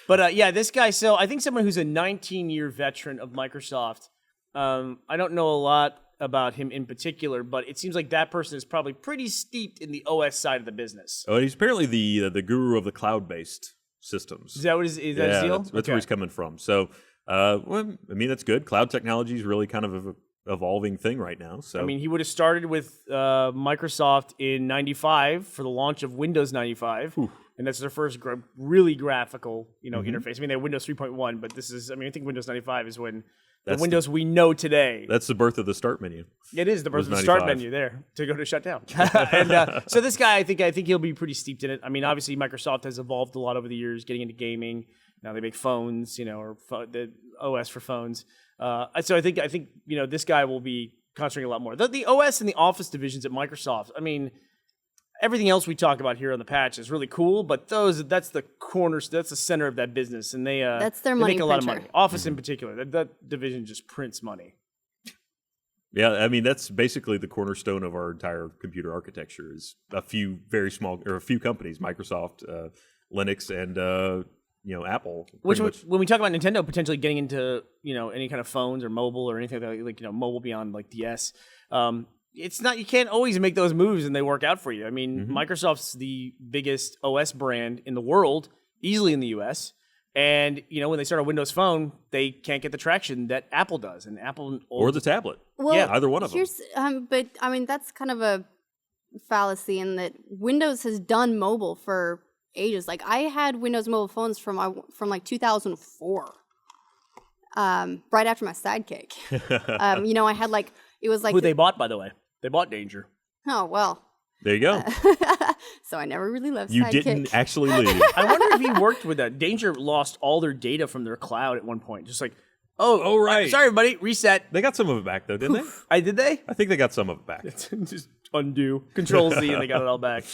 But this guy, so I think someone who's a 19-year veteran of Microsoft, I don't know a lot about him in particular, but it seems like that person is probably pretty steeped in the OS side of the business. Oh, he's apparently the guru of the cloud-based systems. Is that what is that his deal? That's where he's coming from. So, that's good. Cloud technology is really kind of an evolving thing right now. So, I mean, he would have started with Microsoft in 95 for the launch of Windows 95. And that's their first really graphical, interface. I mean, they had Windows 3.1, but I think Windows 95 is when the Windows we know today. That's the birth of the start menu. It is the birth of the start menu there to go to shutdown. And so this guy, I think he'll be pretty steeped in it. I mean, obviously Microsoft has evolved a lot over the years, getting into gaming. Now they make phones, or the OS for phones. So I think this guy will be concentrating a lot more. The OS and the Office divisions at Microsoft. I mean, everything else we talk about here on the patch is really cool, but that's the that's the center of that business, and that's their they money make a lot of printer. money. Office in particular, that division just prints money. Yeah, I mean that's basically the cornerstone of our entire computer architecture. Is a few companies, Microsoft, Linux, and Apple. When we talk about Nintendo potentially getting into any kind of phones or mobile or anything like mobile beyond like DS. It's not, you can't always make those moves and they work out for you. I mean, Microsoft's the biggest OS brand in the world, easily in the US. And, when they start a Windows Phone, they can't get the traction that Apple does. And Apple... Or the tablet. Well, either one of them. But, I mean, that's kind of a fallacy in that Windows has done mobile for ages. Like, I had Windows mobile phones from like 2004. Right after my Sidekick. I had like... It was like... Who they bought, by the way. They bought Danger. Oh, well. There you go. So I never really left You Sidekick. didn't actually leave. I wonder if he worked with that. Danger lost all their data from their cloud at one point. Just like, oh right. Sorry, everybody. Reset. They got some of it back, though, didn't they? Did they? I think they got some of it back. Just undo. Control Z, and they got it all back.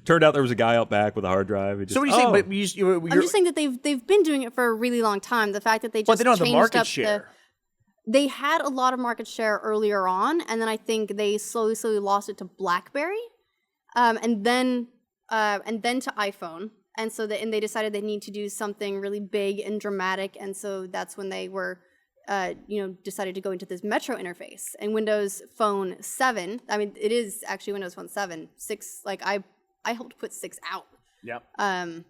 Turned out there was a guy out back with a hard drive. So what are you saying? But I'm just saying that they've been doing it for a really long time. The fact that they just they don't have the changed market up share. They had a lot of market share earlier on, and then I think they slowly lost it to BlackBerry, and then to iPhone, and so they decided they need to do something really big and dramatic, and so that's when they were, decided to go into this Metro interface and Windows Phone 7. I mean, it is actually Windows Phone 7, 6. Like I helped put 6 out. Yep. Or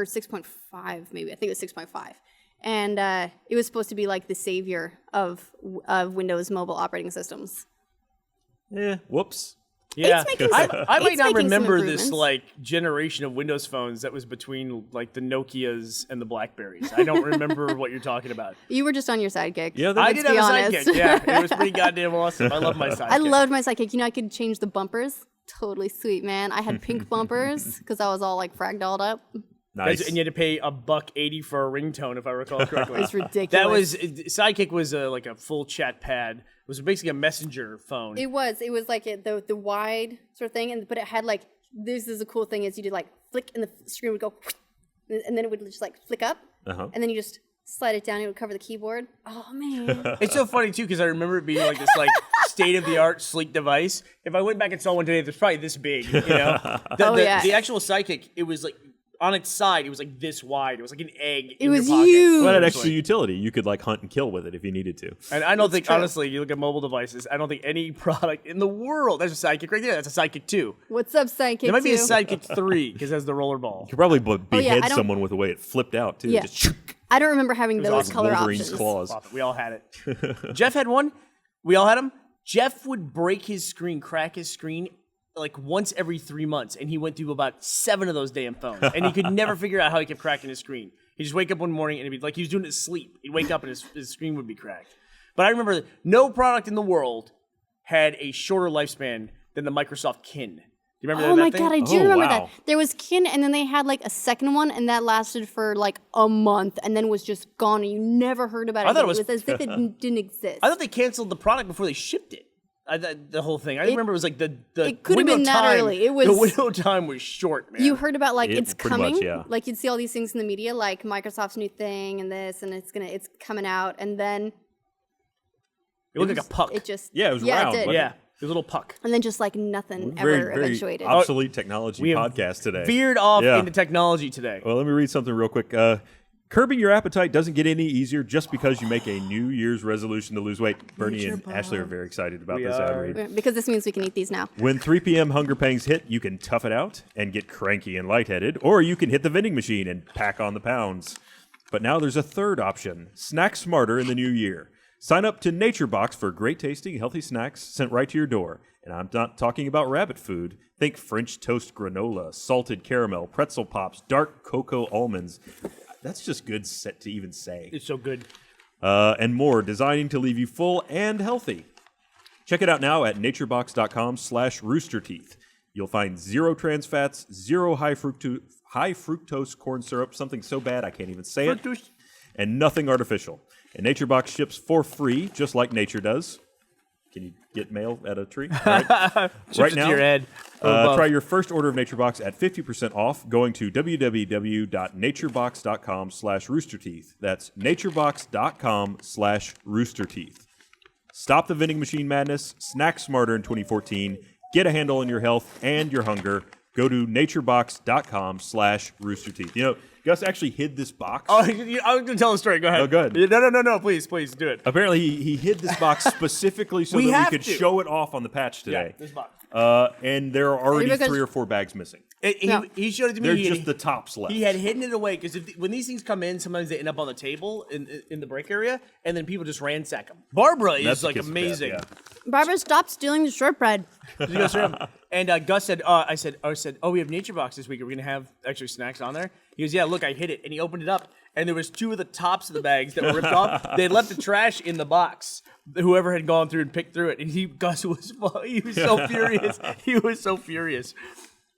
6.5 maybe. I think it was 6.5. And it was supposed to be like the savior of Windows mobile operating systems. Whoops. Yeah, It's making I might it's not making some remember this improvements. like generation of Windows phones that was between like the Nokias and the Blackberries. I don't remember what you're talking about. You were just on your Sidekick. Yeah, I let's did have be a honest. Sidekick. Yeah, it was pretty goddamn awesome. I love my Sidekick. I loved my Sidekick. I could change the bumpers. Totally sweet, man. I had pink bumpers because I was all like fragdolled up. Nice. And you had to pay $1.80 for a ringtone, if I recall correctly. It's ridiculous. That was Sidekick was like a full chat pad. It was basically a messenger phone. It was like the wide sort of thing, but it had like, this is a cool thing is you did like flick and the screen would go, and then it would just like flick up, and then you just slide it down. It would cover the keyboard. Oh man, It's so funny too because I remember it being like this like state of the art sleek device. If I went back and saw one today, it's probably this big. The actual Sidekick, it was like. On its side, it was like this wide. It was like an egg. It was your pocket. huge. Well, an extra utility. You could like hunt and kill with it if you needed to. And I don't think, true. honestly, you look at mobile devices, I don't think any product in the world, there's a Sidekick right there. That's a Sidekick 2. What's up, Sidekick? There might be a 2? Sidekick 3 because it has the roller ball. You could probably behead I don't- someone with the way it flipped out too. Yeah. Just I don't remember having those awesome. color Wolverine's options. claws. We all had it. Jeff had one. We all had them. Jeff would break his screen, crack his screen like once every 3 months, and he went through about 7 of those damn phones, and he could never figure out how he kept cracking his screen. He'd just wake up one morning and he'd be like he was doing it in his sleep. He'd wake up and his screen would be cracked. But I remember no product in the world had a shorter lifespan than the Microsoft Kin. Do you remember Oh that my thing? god, I do remember wow. that. There was Kin, and then they had like a second one, and that lasted for like a month, and then was just gone, and you never heard about it. I thought again. it It was as if it didn't exist. I thought they canceled the product before they shipped it. The whole thing. I remember it was like the it could have window been that time- early. It was- the window time was short, man. You heard about like it's pretty much, coming, yeah. like you'd see all these things in the media, like Microsoft's new thing and this, and it's coming out, and then it looked like a puck. it just Yeah, it was round, it did. wasn't yeah, it was a little puck. And then just like nothing Very, ever very eventuated. obsolete technology We have podcast today. Veered off Yeah. into technology today. Well, let me read something real quick. Curbing your appetite doesn't get any easier just because you make a New Year's resolution to lose weight. Bernie and Ashley are very excited about this ad read. Because this means we can eat these now. When 3 p.m. hunger pangs hit, you can tough it out and get cranky and lightheaded, or you can hit the vending machine and pack on the pounds. But now there's a third option. Snack smarter in the new year. Sign up to NatureBox for great tasting, healthy snacks sent right to your door. And I'm not talking about rabbit food. Think French toast granola, salted caramel, pretzel pops, dark cocoa almonds. That's just good set to even say. It's so good. And more, designing to leave you full and healthy. Check it out now at naturebox.com/roosterteeth. You'll find 0 trans fats, 0 high fructose corn syrup, something so bad I can't even say it, Fructose. and nothing artificial. And NatureBox ships for free, just like nature does. Can you get mail at a tree? All right. Chips Right into now, your head. try your first order of NatureBox at 50% off going to www.naturebox.com/roosterteeth. That's naturebox.com/roosterteeth. Stop the vending machine madness. Snack smarter in 2014. Get a handle on your health and your hunger. Go to naturebox.com/roosterteeth. You know, Gus actually hid this box. Oh, I was going to tell the story. Go ahead. Oh, go ahead. No. Please do it. Apparently, he hid this box specifically so We that have we could to. show it off on the patch today. this box. And there are already because- 3 or 4 bags missing. He showed it to me. They're He had- just the tops left. He had hidden it away because when these things come in, sometimes they end up on the table in the break area, and then people just ransack them. Barbara is That's the like kiss of death, amazing. yeah. Barbara, stop stealing the shortbread. She goes through 'em. And Gus said, I said, oh, we have NatureBox this week. Are we gonna have extra snacks on there? He goes, yeah. Look, I hid it, and he opened it up, and there was 2 of the tops of the bags that were ripped off. They had left the trash in the box. Whoever had gone through and picked through it, and Gus was so furious. He was so furious.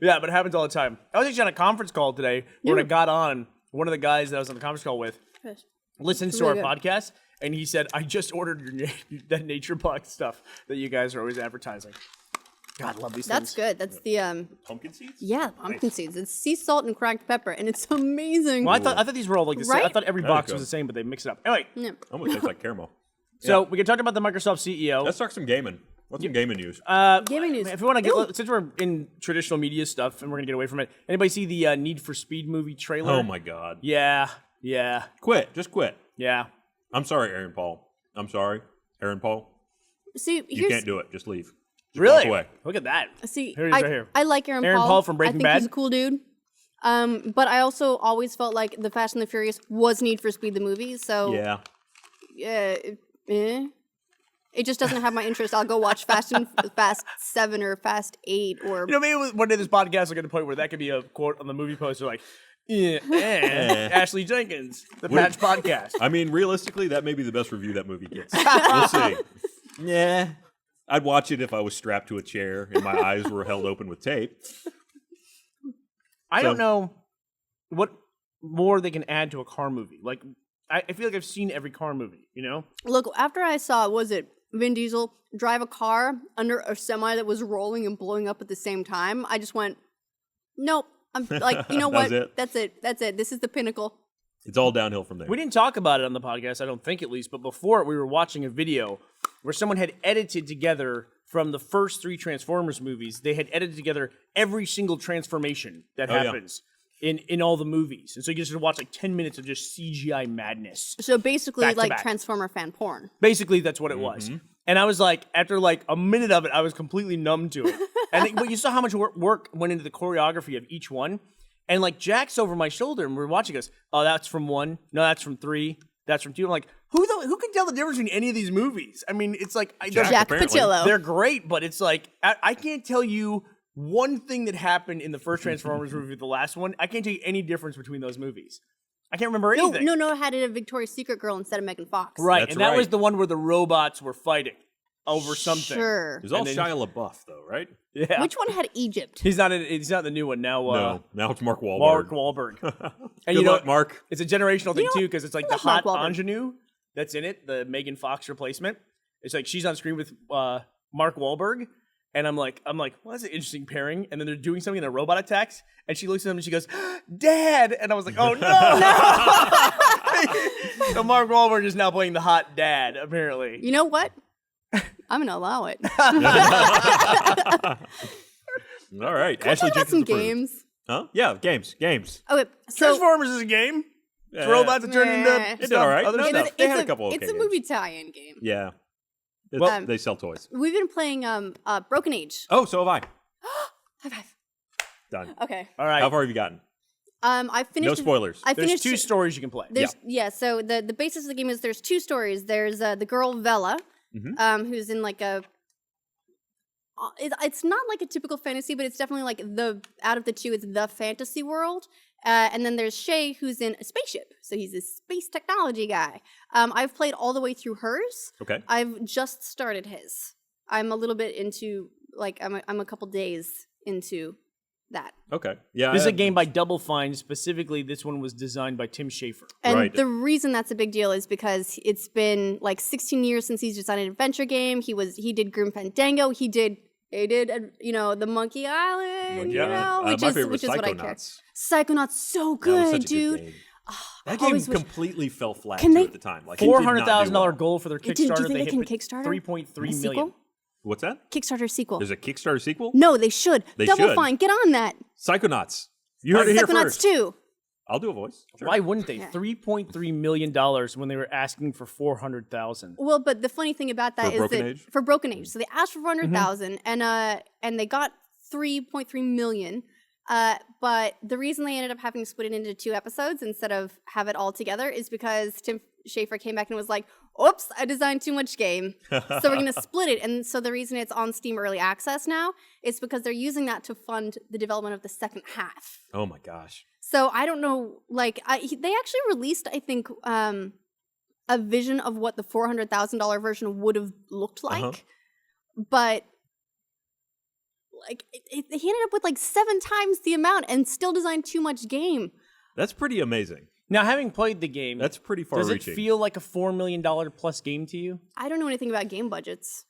Yeah, but it happens all the time. I was actually on a conference call today where when I got on, one of the guys that I was on the conference call with listens to our Really good. podcast, and he said, I just ordered that NatureBox stuff that you guys are always advertising. God, I love these That's things. good. That's the Pumpkin seeds? yeah, pumpkin seeds. It's sea salt and cracked pepper, and it's amazing. Well, I thought these were all like the same. I Right? those every There box you was go. the same, but they mix it up. Anyway, Almost tastes like caramel. so we can talk about the Microsoft CEO. Let's talk some gaming. What's some gaming news? Gaming news. If we want to get, since we're in traditional media stuff and we're gonna get away from it, anybody see the Need for Speed movie trailer? Oh my God. Yeah. Quit. Just quit. Yeah. I'm sorry, Aaron Paul. I'm sorry, Aaron Paul. See, You here's can't do it. Just leave. Just Really? walk away. Look at that. see. Here he is I, right here. I like Aaron Aaron Paul. Paul from Breaking I think Bad. he's a cool dude. But I also always felt like the Fast and the Furious was Need for Speed the movie. So Yeah. It just doesn't have my interest. I'll go watch Fast 7 or Fast 8 or You know, maybe one day this podcast will get to the point where that could be a quote on the movie poster, like, Ashley Jenkins, the Patch Podcast. I mean, realistically, that may be the best review that movie gets. We'll see. Yeah. I'd watch it if I was strapped to a chair and my eyes were held open with tape. I don't know what more they can add to a car movie. Like, I feel like I've seen every car movie, you know? look. After I saw, was it Vin Diesel drive a car under a semi that was rolling and blowing up at the same time? I just went, nope. I'm like, you know what? That's it. That's it. This is the pinnacle. It's all downhill from there. We didn't talk about it on the podcast, I don't think at least, but before we were watching a video where someone had edited together from the first 3 Transformers movies, they had edited together every single transformation that yeah. happens in all the movies. And so you just watch like 10 minutes of just CGI madness. So basically, Back to like back. Transformer fan porn. Basically, that's what it was. And I was like, after like a minute of it, I was completely numb to it. But you saw how much work went into the choreography of each one. And like Jack's over my shoulder, and we're watching us. Oh, that's from 1. No, that's from 3. That's from 2. I'm like, who can tell the difference between any of these movies? I mean, it's like Jack apparently. Patillo. they're great, but it's like I can't tell you one thing that happened in the first Transformers movie with the last one. I can't tell you any difference between those movies. I can't remember No, anything. no, it had a Victoria's Secret girl instead of Megan Fox. Right, That's and that was right. the one where the robots were fighting over something. Sure. It was all And then- Shia LaBeouf, though, right? Yeah. Which one had Egypt? He's not in the new one now. No, now it's Mark Wahlberg. Mark Wahlberg. And Good you know, luck, Mark. it's a generational thing too, because it's like I the love Mark hot Wahlberg. ingenue that's in it, the Megan Fox replacement. It's like she's on screen with Mark Wahlberg, and I'm like, well, that's an interesting pairing. And then they're doing something, and a robot attacks, and she looks at him and she goes, "Dad," and I was like, "Oh no!" So Mark Wahlberg is now playing the hot dad, apparently. You know what? I'm gonna allow it. All right. Can we Ashley talk about Jenkins some approved. games? Huh? Yeah, games. Okay, so Transformers is a game. It's Yeah. robots that turn into It's stuff, all right. other No, stuff. it's- They had a couple okay It's a games. movie tie-in game. Yeah. Well- They sell toys. We've been playing Broken Age. Oh, so have I. High five. Done. Okay. All right. How far have you gotten? I finished. No spoilers. I There's finished 2 stories you can play. There's so the basis of the game is there's 2 stories. There's the girl Vela, who's in like a. It's not like a typical fantasy, but it's definitely like out of the 2, it's the fantasy world. And then there's Shay, who's in a spaceship, so he's a space technology guy. I've played all the way through hers. Okay. I've just started his. I'm a little bit into I'm a couple days into that. Okay. Yeah. This is a game by Double Fine. Specifically, this one was designed by Tim Schafer. And Right. the reason that's a big deal is because it's been like 16 years since he's designed an adventure game. He did Grim Fandango. He did the Monkey Island, which my is favorite which is what I care. Psychonauts. Psychonauts so That was good, such a dude. game. I That game always wish- completely fell flat Can too they- at the time. Like it did not do $400,000 well. goal for their Do you Kickstarter. think they hit can with Kickstarter? 3.3 A million. sequel? What's that? Kickstarter sequel. There's a Kickstarter sequel? No, they should. They Double should. Fine, get on that. Psychonauts. You heard it here Psychonauts first. 2. I'll do a voice. Sure. Why wouldn't they? $3.3 million when they were asking for $400,000. Well, but the funny thing about that For is Broken that Age? for Broken Age, so they asked for 400,000, and they got 3.3 million. But the reason they ended up having to split it into 2 episodes instead of have it all together is because Tim Schafer came back and was like, "Oops, I designed too much game, so we're gonna split it." And so the reason it's on Steam Early Access now is because they're using that to fund the development of the second half. Oh my gosh. So I don't know, like they actually released, I think, a vision of what the $400,000 version would have looked like, but like he ended up with like 7 times the amount and still designed too much game. That's pretty amazing. Now, having played the game, That's pretty far does it reaching. feel like a $4 million plus game to you? I don't know anything about game budgets.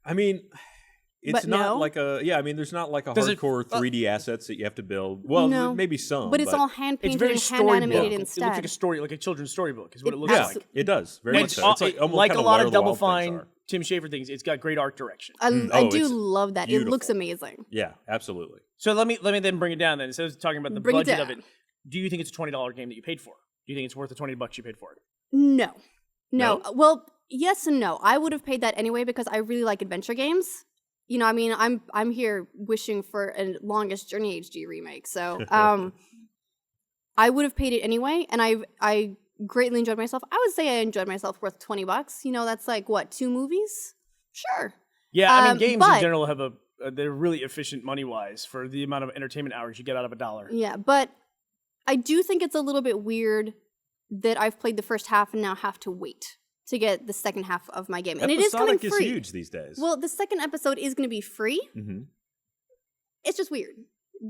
I mean, it's But not no? like a I mean, there's not like a Does it- hardcore 3D assets that you have to build. Well, No. maybe some, But it's all hand It's painted very and hand storybook. animated It instead. looks like a story, like a children's storybook, is what it looks yeah, like. it does very much It's, so. It's like almost like kinda a lot Where of the Double Wild Things Fine are. Tim Schafer things. It's got great art direction. I Oh, do it's love that. It looks beautiful. amazing. Yeah, absolutely. So let me then bring it down. Then instead of talking about the Bring it budget of down. it, do you think it's a $20 game that you paid for? Do you think it's worth the $20 you paid for it? No. No? Well, yes and no. I would have paid that anyway because I really like adventure games. You know, I mean, I'm here wishing for a Longest Journey HD remake. So, I would have paid it anyway, and I greatly enjoyed myself. I would say I enjoyed myself worth $20. You know, that's like what, 2 movies? Sure. Yeah, I mean, games in but- general have they're really efficient money wise for the amount of entertainment hours you get out of $1. Yeah, but I do think it's a little bit weird that I've played the first half and now have to wait to get the second half of my game. And it is coming Episodic free. is huge these days. Well, the second episode is going to be free. hmm It's just weird.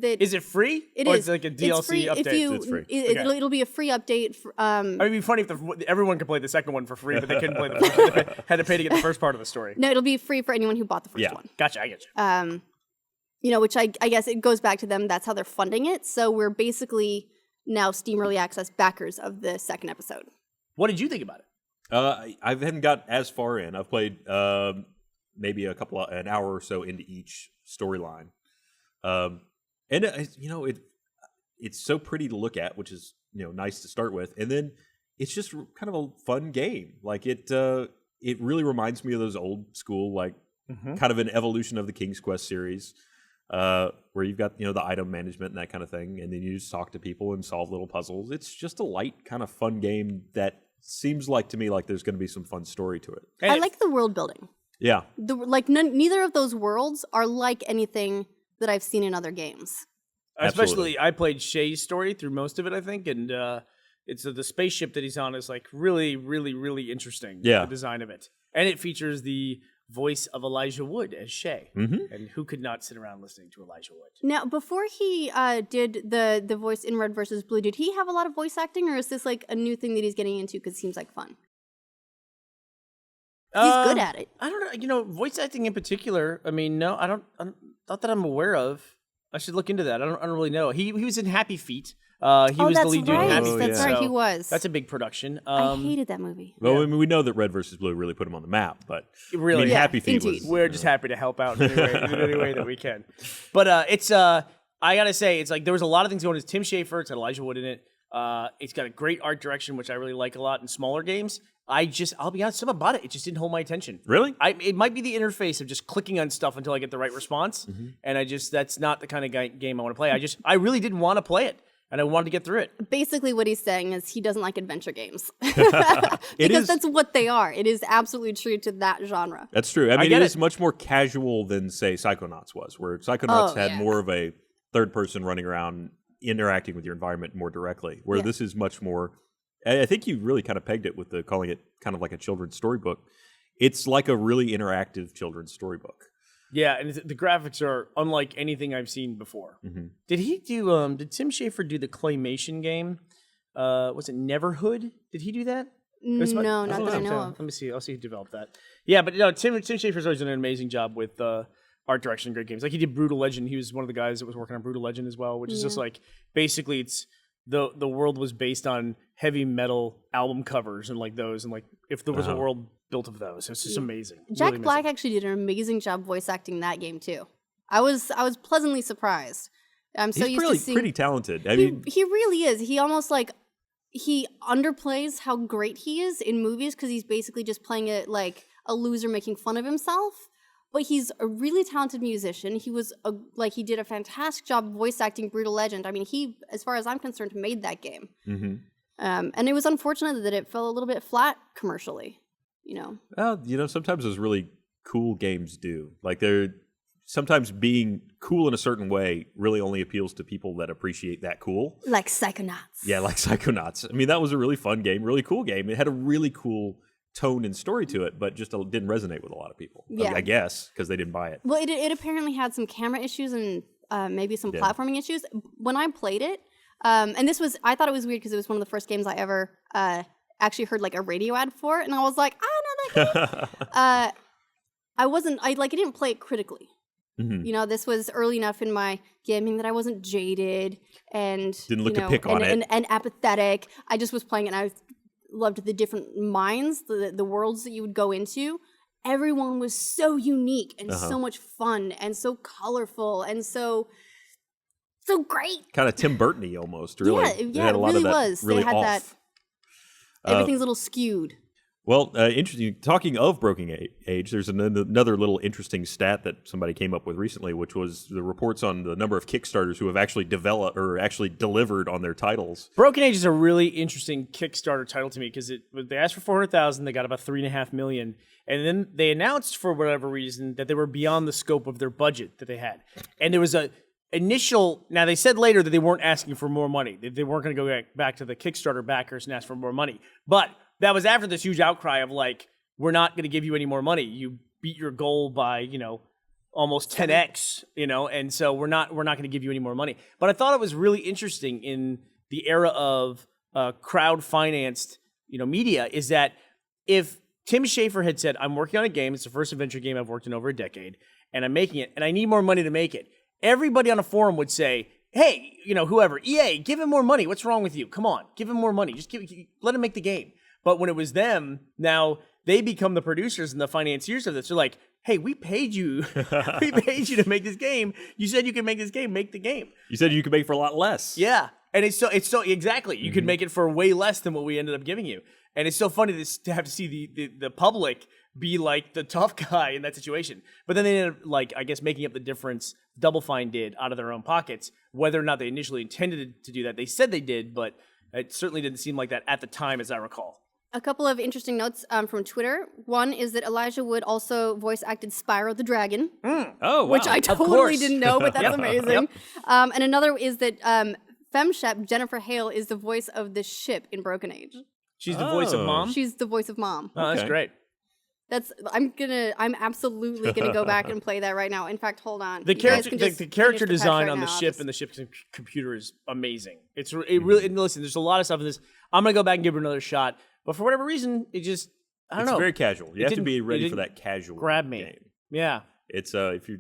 That Is it free? it or is. It's like a It's DLC free update. if you. It's free. It'll be a free update. I mean, it'd be funny if everyone could play the second one for free, but they couldn't play the first. Had to pay to get the first part of the story. No, it'll be free for anyone who bought the first Yeah. one. Gotcha, I get you. You know, which I guess it goes back to them. That's how they're funding it. So we're basically now Steam Early Access backers of the second episode. What did you think about it? I haven't got as far in. I've played maybe an hour or so into each storyline, and it's so pretty to look at, which is nice to start with, and then it's just kind of a fun game. Like it really reminds me of those old school kind of an evolution of the King's Quest series. Where you've got the item management and that kind of thing, and then you just talk to people and solve little puzzles. It's just a light kind of fun game that seems like to me like there's going to be some fun story to it. And I it- like the world building. Yeah, Neither of those worlds are like anything that I've seen in other games. Especially, Absolutely. I played Shay's story through most of it, I think, and It's the spaceship that he's on is like really, really, really interesting. Yeah. The design of it. And it features the voice of Elijah Wood as Shay. And who could not sit around listening to Elijah Wood? Now, before he did the voice in Red versus Blue, did he have a lot of voice acting, or is this like a new thing that he's getting into because it seems like fun? He's good at it. I don't know. You know, voice acting in particular. I mean, no, I don't. Not that I'm aware of. I should look into that. I don't really know. He was in Happy Feet. He was the that's lead dude in right. Happy Feet. That's right. so He was. That's a big production. I hated that movie. Well, I mean, we know that Red versus Blue really put him on the map, but Really? I mean, Yeah, Happy Feet indeed. was. We're just happy to help out in any way that we can. But it's I gotta say, it's like there was a lot of things going. It's Tim Schafer. It's got Elijah Wood in it. It's got a great art direction, which I really like a lot in smaller games. I'll be honest, something about it. It just didn't hold my attention. Really? It might be the interface of just clicking on stuff until I get the right response, and that's not the kind of game I want to play. I really didn't want to play it, and I wanted to get through it. Basically, what he's saying is he doesn't like adventure games because that's what they are. It is absolutely true to that genre. That's true. I mean, get it is it. much more casual than, say, Psychonauts was, where Psychonauts had yeah. more of a third person running around interacting with your environment more directly, where this is much more. I think you really kind of pegged it with calling it kind of like a children's storybook. It's like a really interactive children's storybook. Yeah, and the graphics are unlike anything I've seen before. Did he do? Did Tim Schafer do the claymation game? Was it Neverhood? Did he do that? No, not that I know of. Let me see. I'll see who developed that. Yeah, but Tim Schafer's always done an amazing job with art direction, great games. Like he did Brutal Legend. He was one of the guys that was working on Brutal Legend as well, which is just like basically it's the world was based on heavy metal album covers and like those, and like if there was a world built of those, it's just amazing. Jack Really Black amazing. actually did an amazing job voice acting that game too. I was pleasantly surprised. I'm so He's used really to seeing. pretty talented. I mean, He really is. He almost like he underplays how great he is in movies because he's basically just playing it like a loser making fun of himself. But he's a really talented musician. He was he did a fantastic job voice acting Brutal Legend. I mean, he, as far as I'm concerned, made that game. And it was unfortunate that it fell a little bit flat commercially. well, sometimes those really cool games do. Like they're sometimes being cool in a certain way really only appeals to people that appreciate that cool. Like Psychonauts. Yeah, like Psychonauts. I mean, that was a really fun game, really cool game. It had a really cool tone and story to it, but just didn't resonate with a lot of people. Yeah. I guess because they didn't buy it. Well, it apparently had some camera issues and maybe some platforming issues. When I played it, and I thought it was weird because it was one of the first games I ever actually heard like a radio ad for, and I was like, I know that game. I didn't play it critically. This was early enough in my gaming that I wasn't jaded and Didn't look to pick on it. and apathetic. I just was playing it, and I loved the different minds, the worlds that you would go into. Everyone was so unique and so much fun and so colorful and so great. Kind of Tim Burton-y almost, really. Yeah, had a it lot really of that was. Really They had off. everything's a little skewed. Well, interesting. Talking of Broken Age, there's another little interesting stat that somebody came up with recently, which was the reports on the number of Kickstarters who have actually developed or actually delivered on their titles. Broken Age is a really interesting Kickstarter title to me because they asked for 400,000, they got about 3.5 million, and then they announced for whatever reason that they were beyond the scope of their budget that they had, and there was a initial. Now they said later that they weren't asking for more money; they weren't going to go back to the Kickstarter backers and ask for more money, but that was after this huge outcry of like, we're not going to give you any more money. You beat your goal by, almost 10x, and so we're not going to give you any more money. But I thought it was really interesting in the era of crowd-financed, media, is that if Tim Schafer had said, I'm working on a game, it's the first adventure game I've worked in over a decade, and I'm making it, and I need more money to make it, everybody on a forum would say, hey, whoever, EA, give him more money. What's wrong with you? Come on, give him more money. Just let him make the game. But when it was them, now they become the producers and the financiers of this. They're like, hey, we paid you. We paid you to make this game. You said you could make this game. Make the game. You said you could make for a lot less. Yeah. And it's so exactly. You could make it for way less than what we ended up giving you. And it's so funny to have to see the public be like the tough guy in that situation. But then they ended up, I guess, making up the difference Double Fine did out of their own pockets. Whether or not they initially intended to do that, they said they did, but it certainly didn't seem like that at the time, as I recall. A couple of interesting notes from Twitter. One is that Elijah Wood also voice acted Spyro the Dragon, Oh, wow. which I totally course. didn't know, but that's amazing. And another is that FemShep, Jennifer Hale, is the voice of the ship in Broken Age. She's the voice of Mom? She's the voice of Mom. Oh, that's Okay. great. I'm absolutely gonna go back and play that right now. In fact, hold on. The You guys character, can the, just the character finish the patch design right on the now. I'll ship just- and the ship's computer is amazing. It really. And listen, there's a lot of stuff in this. I'm gonna go back and give it another shot. But for whatever reason, it just I don't It's know. very casual. You have to didn't- be it ready for didn't that casual grab me. game. Yeah. It's if you,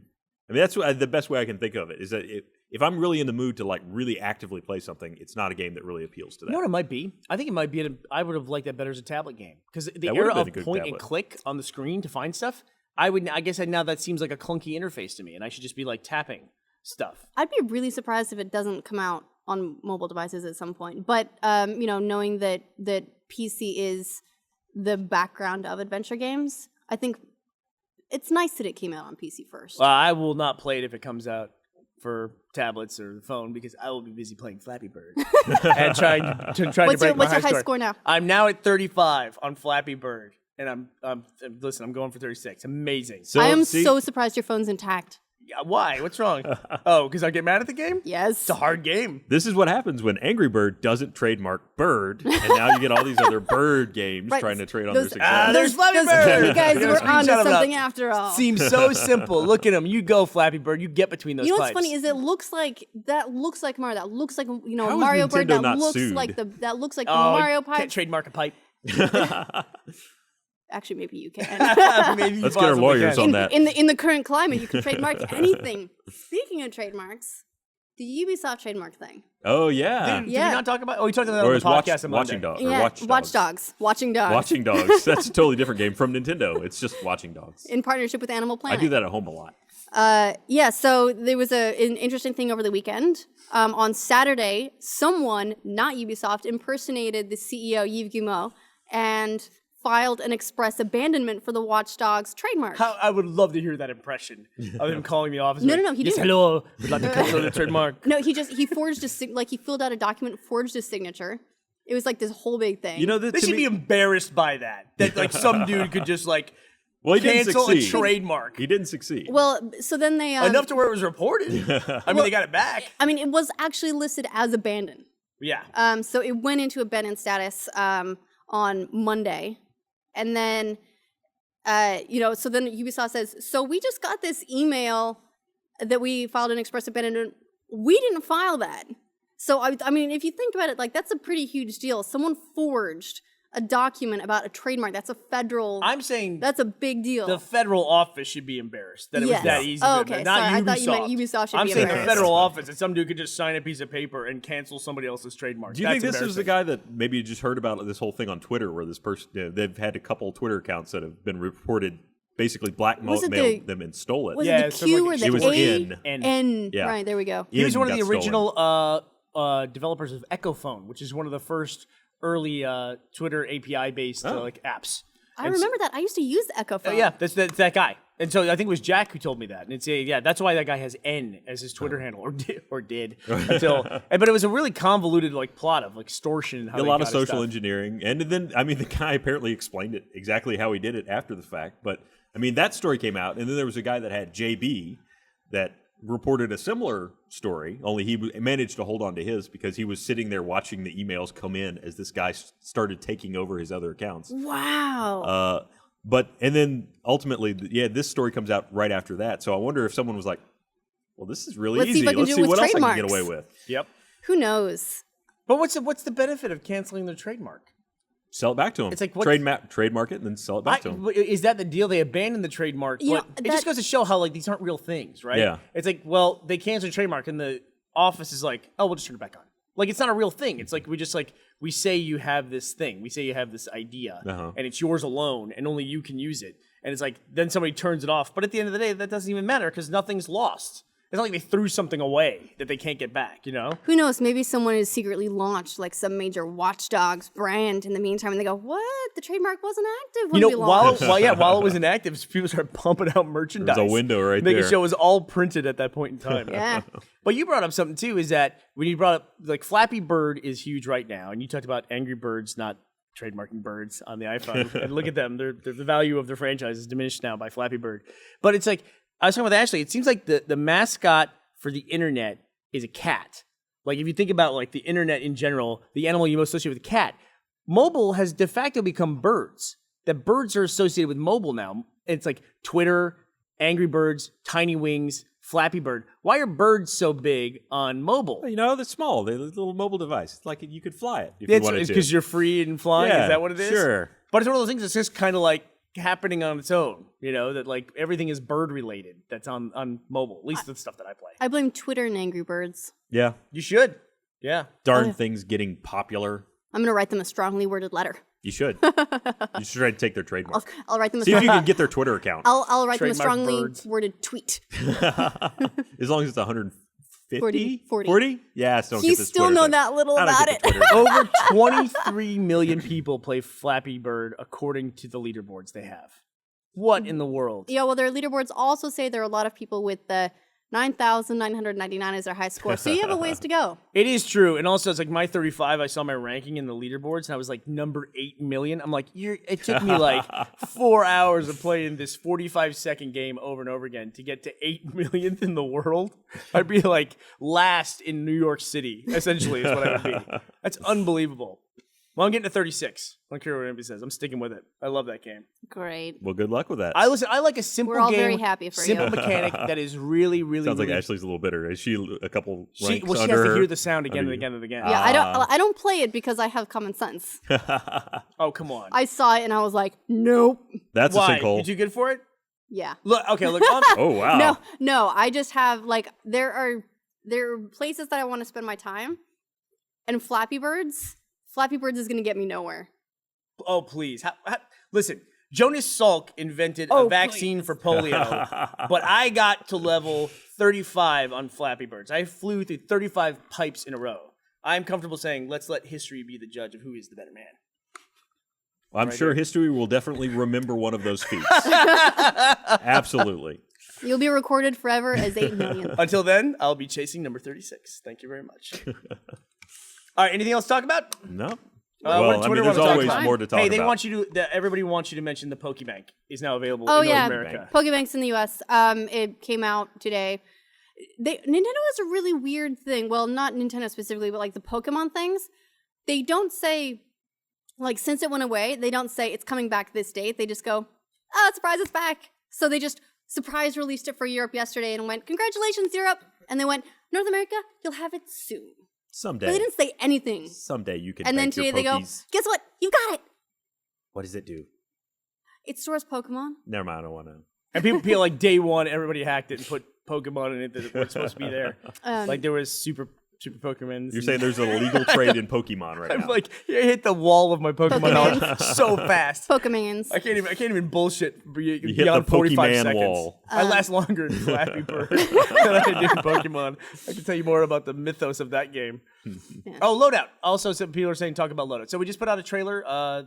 I mean, that's the best way I can think of it is that if I'm really in the mood to like really actively play something, it's not a game that really appeals to that. You know what it might be? I think it might be. I would have liked that better as a tablet game because the That era would've been of a good point and tablet. click on the screen to find stuff. I guess now that seems like a clunky interface to me, and I should just be like tapping stuff. I'd be really surprised if it doesn't come out on mobile devices at some point. But knowing that PC is the background of adventure games, I think it's nice that it came out on PC first. Well, I will not play it if it comes out for tablets or the phone because I will be busy playing Flappy Bird and trying to What's break your my high score now? I'm now at 35 on Flappy Bird, and I'm going for 36. Amazing. So, I am see, so surprised your phone's intact. Yeah, why? What's wrong? Oh, because I get mad at the game? Yes. It's a hard game. This is what happens when Angry Bird doesn't trademark Bird, and now you get all these other Bird games Right. trying to trade on Those- their success. there's Flappy Bird. You guys There's were a on to screenshot of something that. after all. Seems so simple. Look at him. You go, Flappy Bird. You get between those You know pipes. what's funny is it looks like Mario. That looks like How is Mario Bird. Nintendo That not looks sued? like the Oh, Mario can't pipe. trademark a pipe. Actually, maybe you can. Maybe you Let's get our possibly lawyers can. on that. In the current climate, you can trademark anything. Speaking of trademarks, the Ubisoft trademark thing. Oh yeah, Did Yeah. we not talk about? Oh, we talked about that or on is the podcast on Monday. Watching Dogs? Yeah, Watch Dogs. Watching Dogs. Watching Dogs. That's a totally different game from Nintendo. It's just Watching Dogs. in partnership with Animal I Planet. do that at home a lot. Yeah, so there was an interesting thing over the weekend. On Saturday, someone, not Ubisoft, impersonated the CEO, Yves Guillemot, and filed an express abandonment for the Watch Dogs trademark. I would love to hear that impression of him calling the office. No, like, no, he yes, didn't. hello. We'd like to cancel the trademark. No, he forged he filled out a document, forged his signature. It was like this whole big thing. You know, They to should me, be embarrassed by that. That like some dude could just like well, he didn't cancel a succeed. trademark. He didn't succeed. well, so then they Enough to where it was reported. I mean, they got it back. I mean, it was actually listed as abandoned. Yeah. So it went into abandoned status on Monday. And then, so then Ubisoft says, so we just got this email that we filed an express abandonment. We didn't file that. So, I mean, if you think about it, like, that's a pretty huge deal. Someone forged a document about a trademark. That's a federal, I'm saying that's a big deal. the federal office should be embarrassed that it Yes. was that easy. Oh, to okay, not sorry, I Ubisoft. thought you meant Ubisoft should I'm be saying the embarrassed. federal office that some dude could just sign a piece of paper and cancel somebody else's trademark. Do you That's think this was the embarrassing. guy that maybe you just heard about this whole thing on Twitter where this person, they've had a couple Twitter accounts that have been reported basically blackmailed Was it them and stole it. was Yeah, it the so Q like- or the It was A? N. N. Yeah. Right, there we go. He was N one of the got stolen. original developers of Echophone, which is one of the first early Twitter API-based like apps. I remember that. I used to use the Echo phone. Yeah, that's that guy. And so I think it was Jack who told me that. And it's that's why that guy has N as his Twitter handle, or did until. But it was a really convoluted like plot of like extortion. And how A they lot got of his social stuff. engineering. And then, I mean, the guy apparently explained it exactly how he did it after the fact. But, I mean, that story came out. And then there was a guy that had JB that reported a similar story, only he managed to hold on to his because he was sitting there watching the emails come in as this guy started taking over his other accounts. Wow. And then ultimately, this story comes out right after that. So I wonder if someone was like, well, this is really Let's see easy. if I can Let's do see it with what else I can get trademarks." away with. Yep. Who knows? But what's the benefit of canceling their trademark? Sell it back to him. It's like, what's- trademark it and then sell it back to him. Is that the deal? They abandoned the trademark, You know, but it just that- goes to show how like these aren't real things, right? Yeah. It's like, well, they canceled the trademark, and the office is like, oh, we'll just turn it back on. Like it's not a real thing. It's like we say you have this thing, we say you have this idea, and it's yours alone, and only you can use it. And it's like then somebody turns it off, but at the end of the day, that doesn't even matter because nothing's lost. It's not like they threw something away that they can't get back, you know? Who knows? Maybe someone has secretly launched like some major Watch Dogs brand in the meantime, and they go, "What? The trademark wasn't active when You we know, while launched." while it was inactive, people started pumping out merchandise. There's a window right making there. sure it was all printed at that point in time. Yeah. But you brought up something too, is that when you brought up like Flappy Bird is huge right now, and you talked about Angry Birds not trademarking birds on the iPhone. And look at them; the value of their franchise is diminished now by Flappy Bird. But it's like I was talking with Ashley. It seems like the mascot for the internet is a cat. Like if you think about like the internet in general, the animal you most associate with a cat, mobile has de facto become birds. That birds are associated with mobile now. It's like Twitter, Angry Birds, Tiny Wings, Flappy Bird. Why are birds so big on mobile? You know, they're small. They're a little mobile device. It's like you could fly it if you wanted to. It's because you're free and flying? Yeah, Is that what it is? sure. But it's one of those things that's just kind of like happening on its own, you know, that like everything is bird related that's on mobile, at least the stuff that I play. I blame Twitter and Angry Birds. Yeah. You should. Yeah. Darn things getting popular. I'm going to write them a strongly worded letter. You should. You should try to take their trademark. I'll write them a See if you can get their Twitter account. I'll write them a Trademark strongly birds. worded tweet. As long as it's 150? 40. 40? Yeah, so don't You get this still Twitter know thing. that little I don't about get it. the Twitter thing. Over 23 million people play Flappy Bird according to the leaderboards they have. What in the world? Yeah, well, their leaderboards also say there are a lot of people with the 9,999 as their high score. So you have a ways to go. It is true. And also, it's like my 35, I saw my ranking in the leaderboards, and I was like number 8 million. I'm like, it took me like 4 hours of playing this 45-second game over and over again to get to 8 millionth in the world. I'd be like last in New York City, essentially, is what I would be. That's unbelievable. Well, I'm getting to 36. I don't care what anybody says. I'm sticking with it. I love that game. Great. Well, good luck with that. I like a simple We're all game, very happy for simple you. mechanic that is really, really, Sounds like really... Ashley's a little bitter. Is she a couple ranks She under has to her? hear the sound again and Under you. again and again. Yeah, I don't play it because I have common sense. Oh, come on. I saw it and I was like, nope. That's Why? a sinkhole. You too good for it? Yeah. Look, okay, look. Oh, wow. No, I just have like there are places that I want to spend my time, and Flappy Birds is gonna get me nowhere. Oh, please. Listen, Jonas Salk invented a vaccine for polio, but I got to level 35 on Flappy Birds. I flew through 35 pipes in a row. I'm comfortable saying, let's let history be the judge of who is the better man. Well, I'm sure history will definitely remember one of those feats. Absolutely. You'll be recorded forever as 8 million. Until then, I'll be chasing number 36. Thank you very much. All right, anything else to talk about? No. What Well, did I Twitter mean, there's want to talk always about? more to talk Hey, they about. want you to. Everybody wants you to mention the Pokebank is now available Oh in yeah, North America. Pokebank's in the U.S. It came out today. Nintendo has a really weird thing. Well, not Nintendo specifically, but like the Pokemon things. They don't say, like, since it went away, they don't say it's coming back this date. They just go, oh, surprise, it's back. So they just surprise released it for Europe yesterday and went, congratulations, Europe. And they went, North America, you'll have it soon. Someday. But they didn't say anything. Someday you can And then bank your today they go, Pokies. guess what? You got it. What does it do? It stores Pokemon. Never mind, I don't want to. And people feel like day one, everybody hacked it and put Pokemon in it that weren't supposed to be there. Like there was super Pokemons. You're saying there's an illegal trade in Pokemon right I'm now. like, I hit the wall of my Pokemon knowledge so fast. Pokemans. I can't even bullshit hit beyond the 45 Pokemon seconds. wall. I last longer in Flappy Bird than I did in Pokemon. I can tell you more about the mythos of that game. Oh, Loadout. Also, some people are saying talk about Loadout. So we just put out a trailer.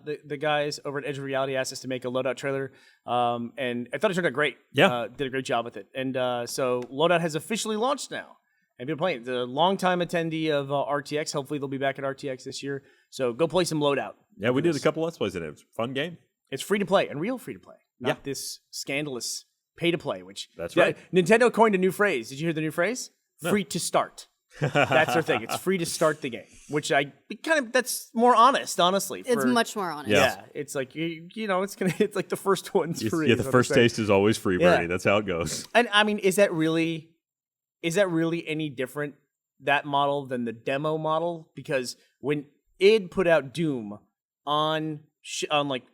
The guys over at Edge of Reality asked us to make a Loadout trailer, and I thought it turned out great. Yeah. Did a great job with it. And so Loadout has officially launched now. And people playing. The longtime attendee of RTX. Hopefully they'll be back at RTX this year. So go play some Loadout. Yeah, we did a couple Let's Plays in it. It was a fun game. It's free to play and real free to play, not Yeah. this scandalous pay to play. Which That's right. Nintendo coined a new phrase. Did you hear the new phrase? Free to start. That's their thing. It's free to start the game, which that's more honest, honestly. It's much more honest. Yeah, it's like you know, it's like the first one's free. Yeah, is the what first I'm saying. taste is always free, Yeah. Bernie. That's how it goes. And I mean, is that really any different, that model, than the demo model? Because when id put out Doom on like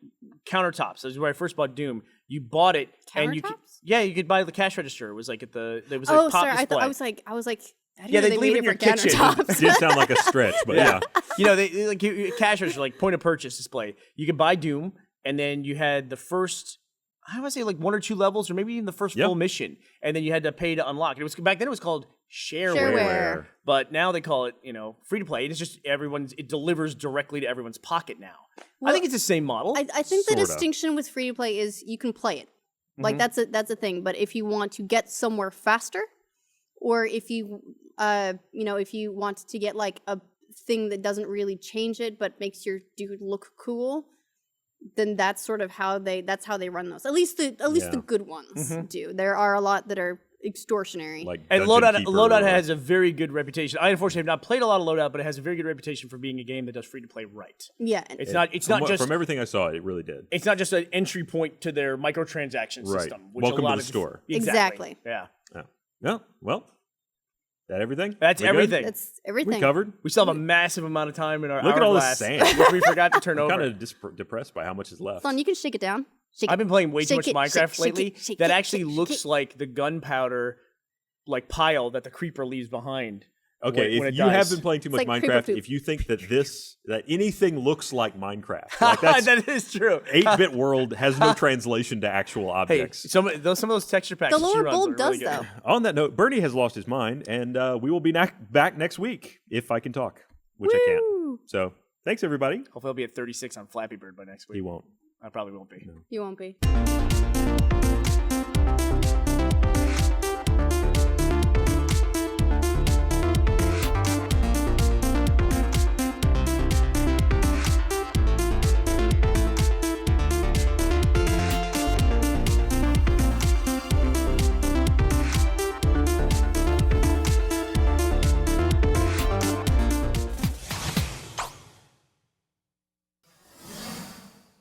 countertops, this is where I first bought Doom. You bought it and you could buy the cash register. It was like there was like Oh, pop sorry. display. I was like. I didn't Yeah, know they leave made it in your for kitchen. countertops. It did sound like a stretch, but yeah. You know, they like cash register, like point of purchase display. You could buy Doom, and then you had the first, I want to say like 1 or 2 levels, or maybe even the first full mission, and then you had to pay to unlock it. It was back then. It was called shareware, but now they call it free to play. It's just it delivers directly to everyone's pocket now. I think it's the same model. I think the Sorta. distinction with free to play is you can play it. Like that's a thing. But if you want to get somewhere faster, or if you if you want to get like a thing that doesn't really change it but makes your dude look cool, then that's sort of how they run those. At least the good ones do. There are a lot that are extortionary. Like And Dungeon Loadout, Keeper Loadout or- has a very good reputation. I unfortunately have not played a lot of Loadout, but it has a very good reputation for being a game that does free to play right. Yeah. It's from not just from everything I saw, it really did. it's not just an entry point to their microtransaction Right. system. Which Welcome a lot to the of store. Exactly. Yeah. Oh. No, well, that everything? That's We good? everything. That's We everything. covered. We still have a massive amount of time in our Look at all this hourglass, sand. which we forgot to turn over. Kind of depressed by how much is left. Son, you can shake it down. Shake I've been playing way too much shake it, Minecraft shake lately. it, shake That it, actually shake looks it. like the gunpowder like pile that the creeper leaves behind. Okay, when if it you dies. have been playing too much It's like creeper Minecraft, poop. if you think that anything looks like Minecraft, like that's that is true. 8-bit world has no translation to actual Hey, objects. some of those texture packs. The that she lower runs bulb are really does, good. though. On that note, Bernie has lost his mind, and we will be back next week if I can talk, which I can't. Woo! So thanks everybody. Hopefully, I'll be at 36 on Flappy Bird by next He week. won't. I probably won't be. You won't be.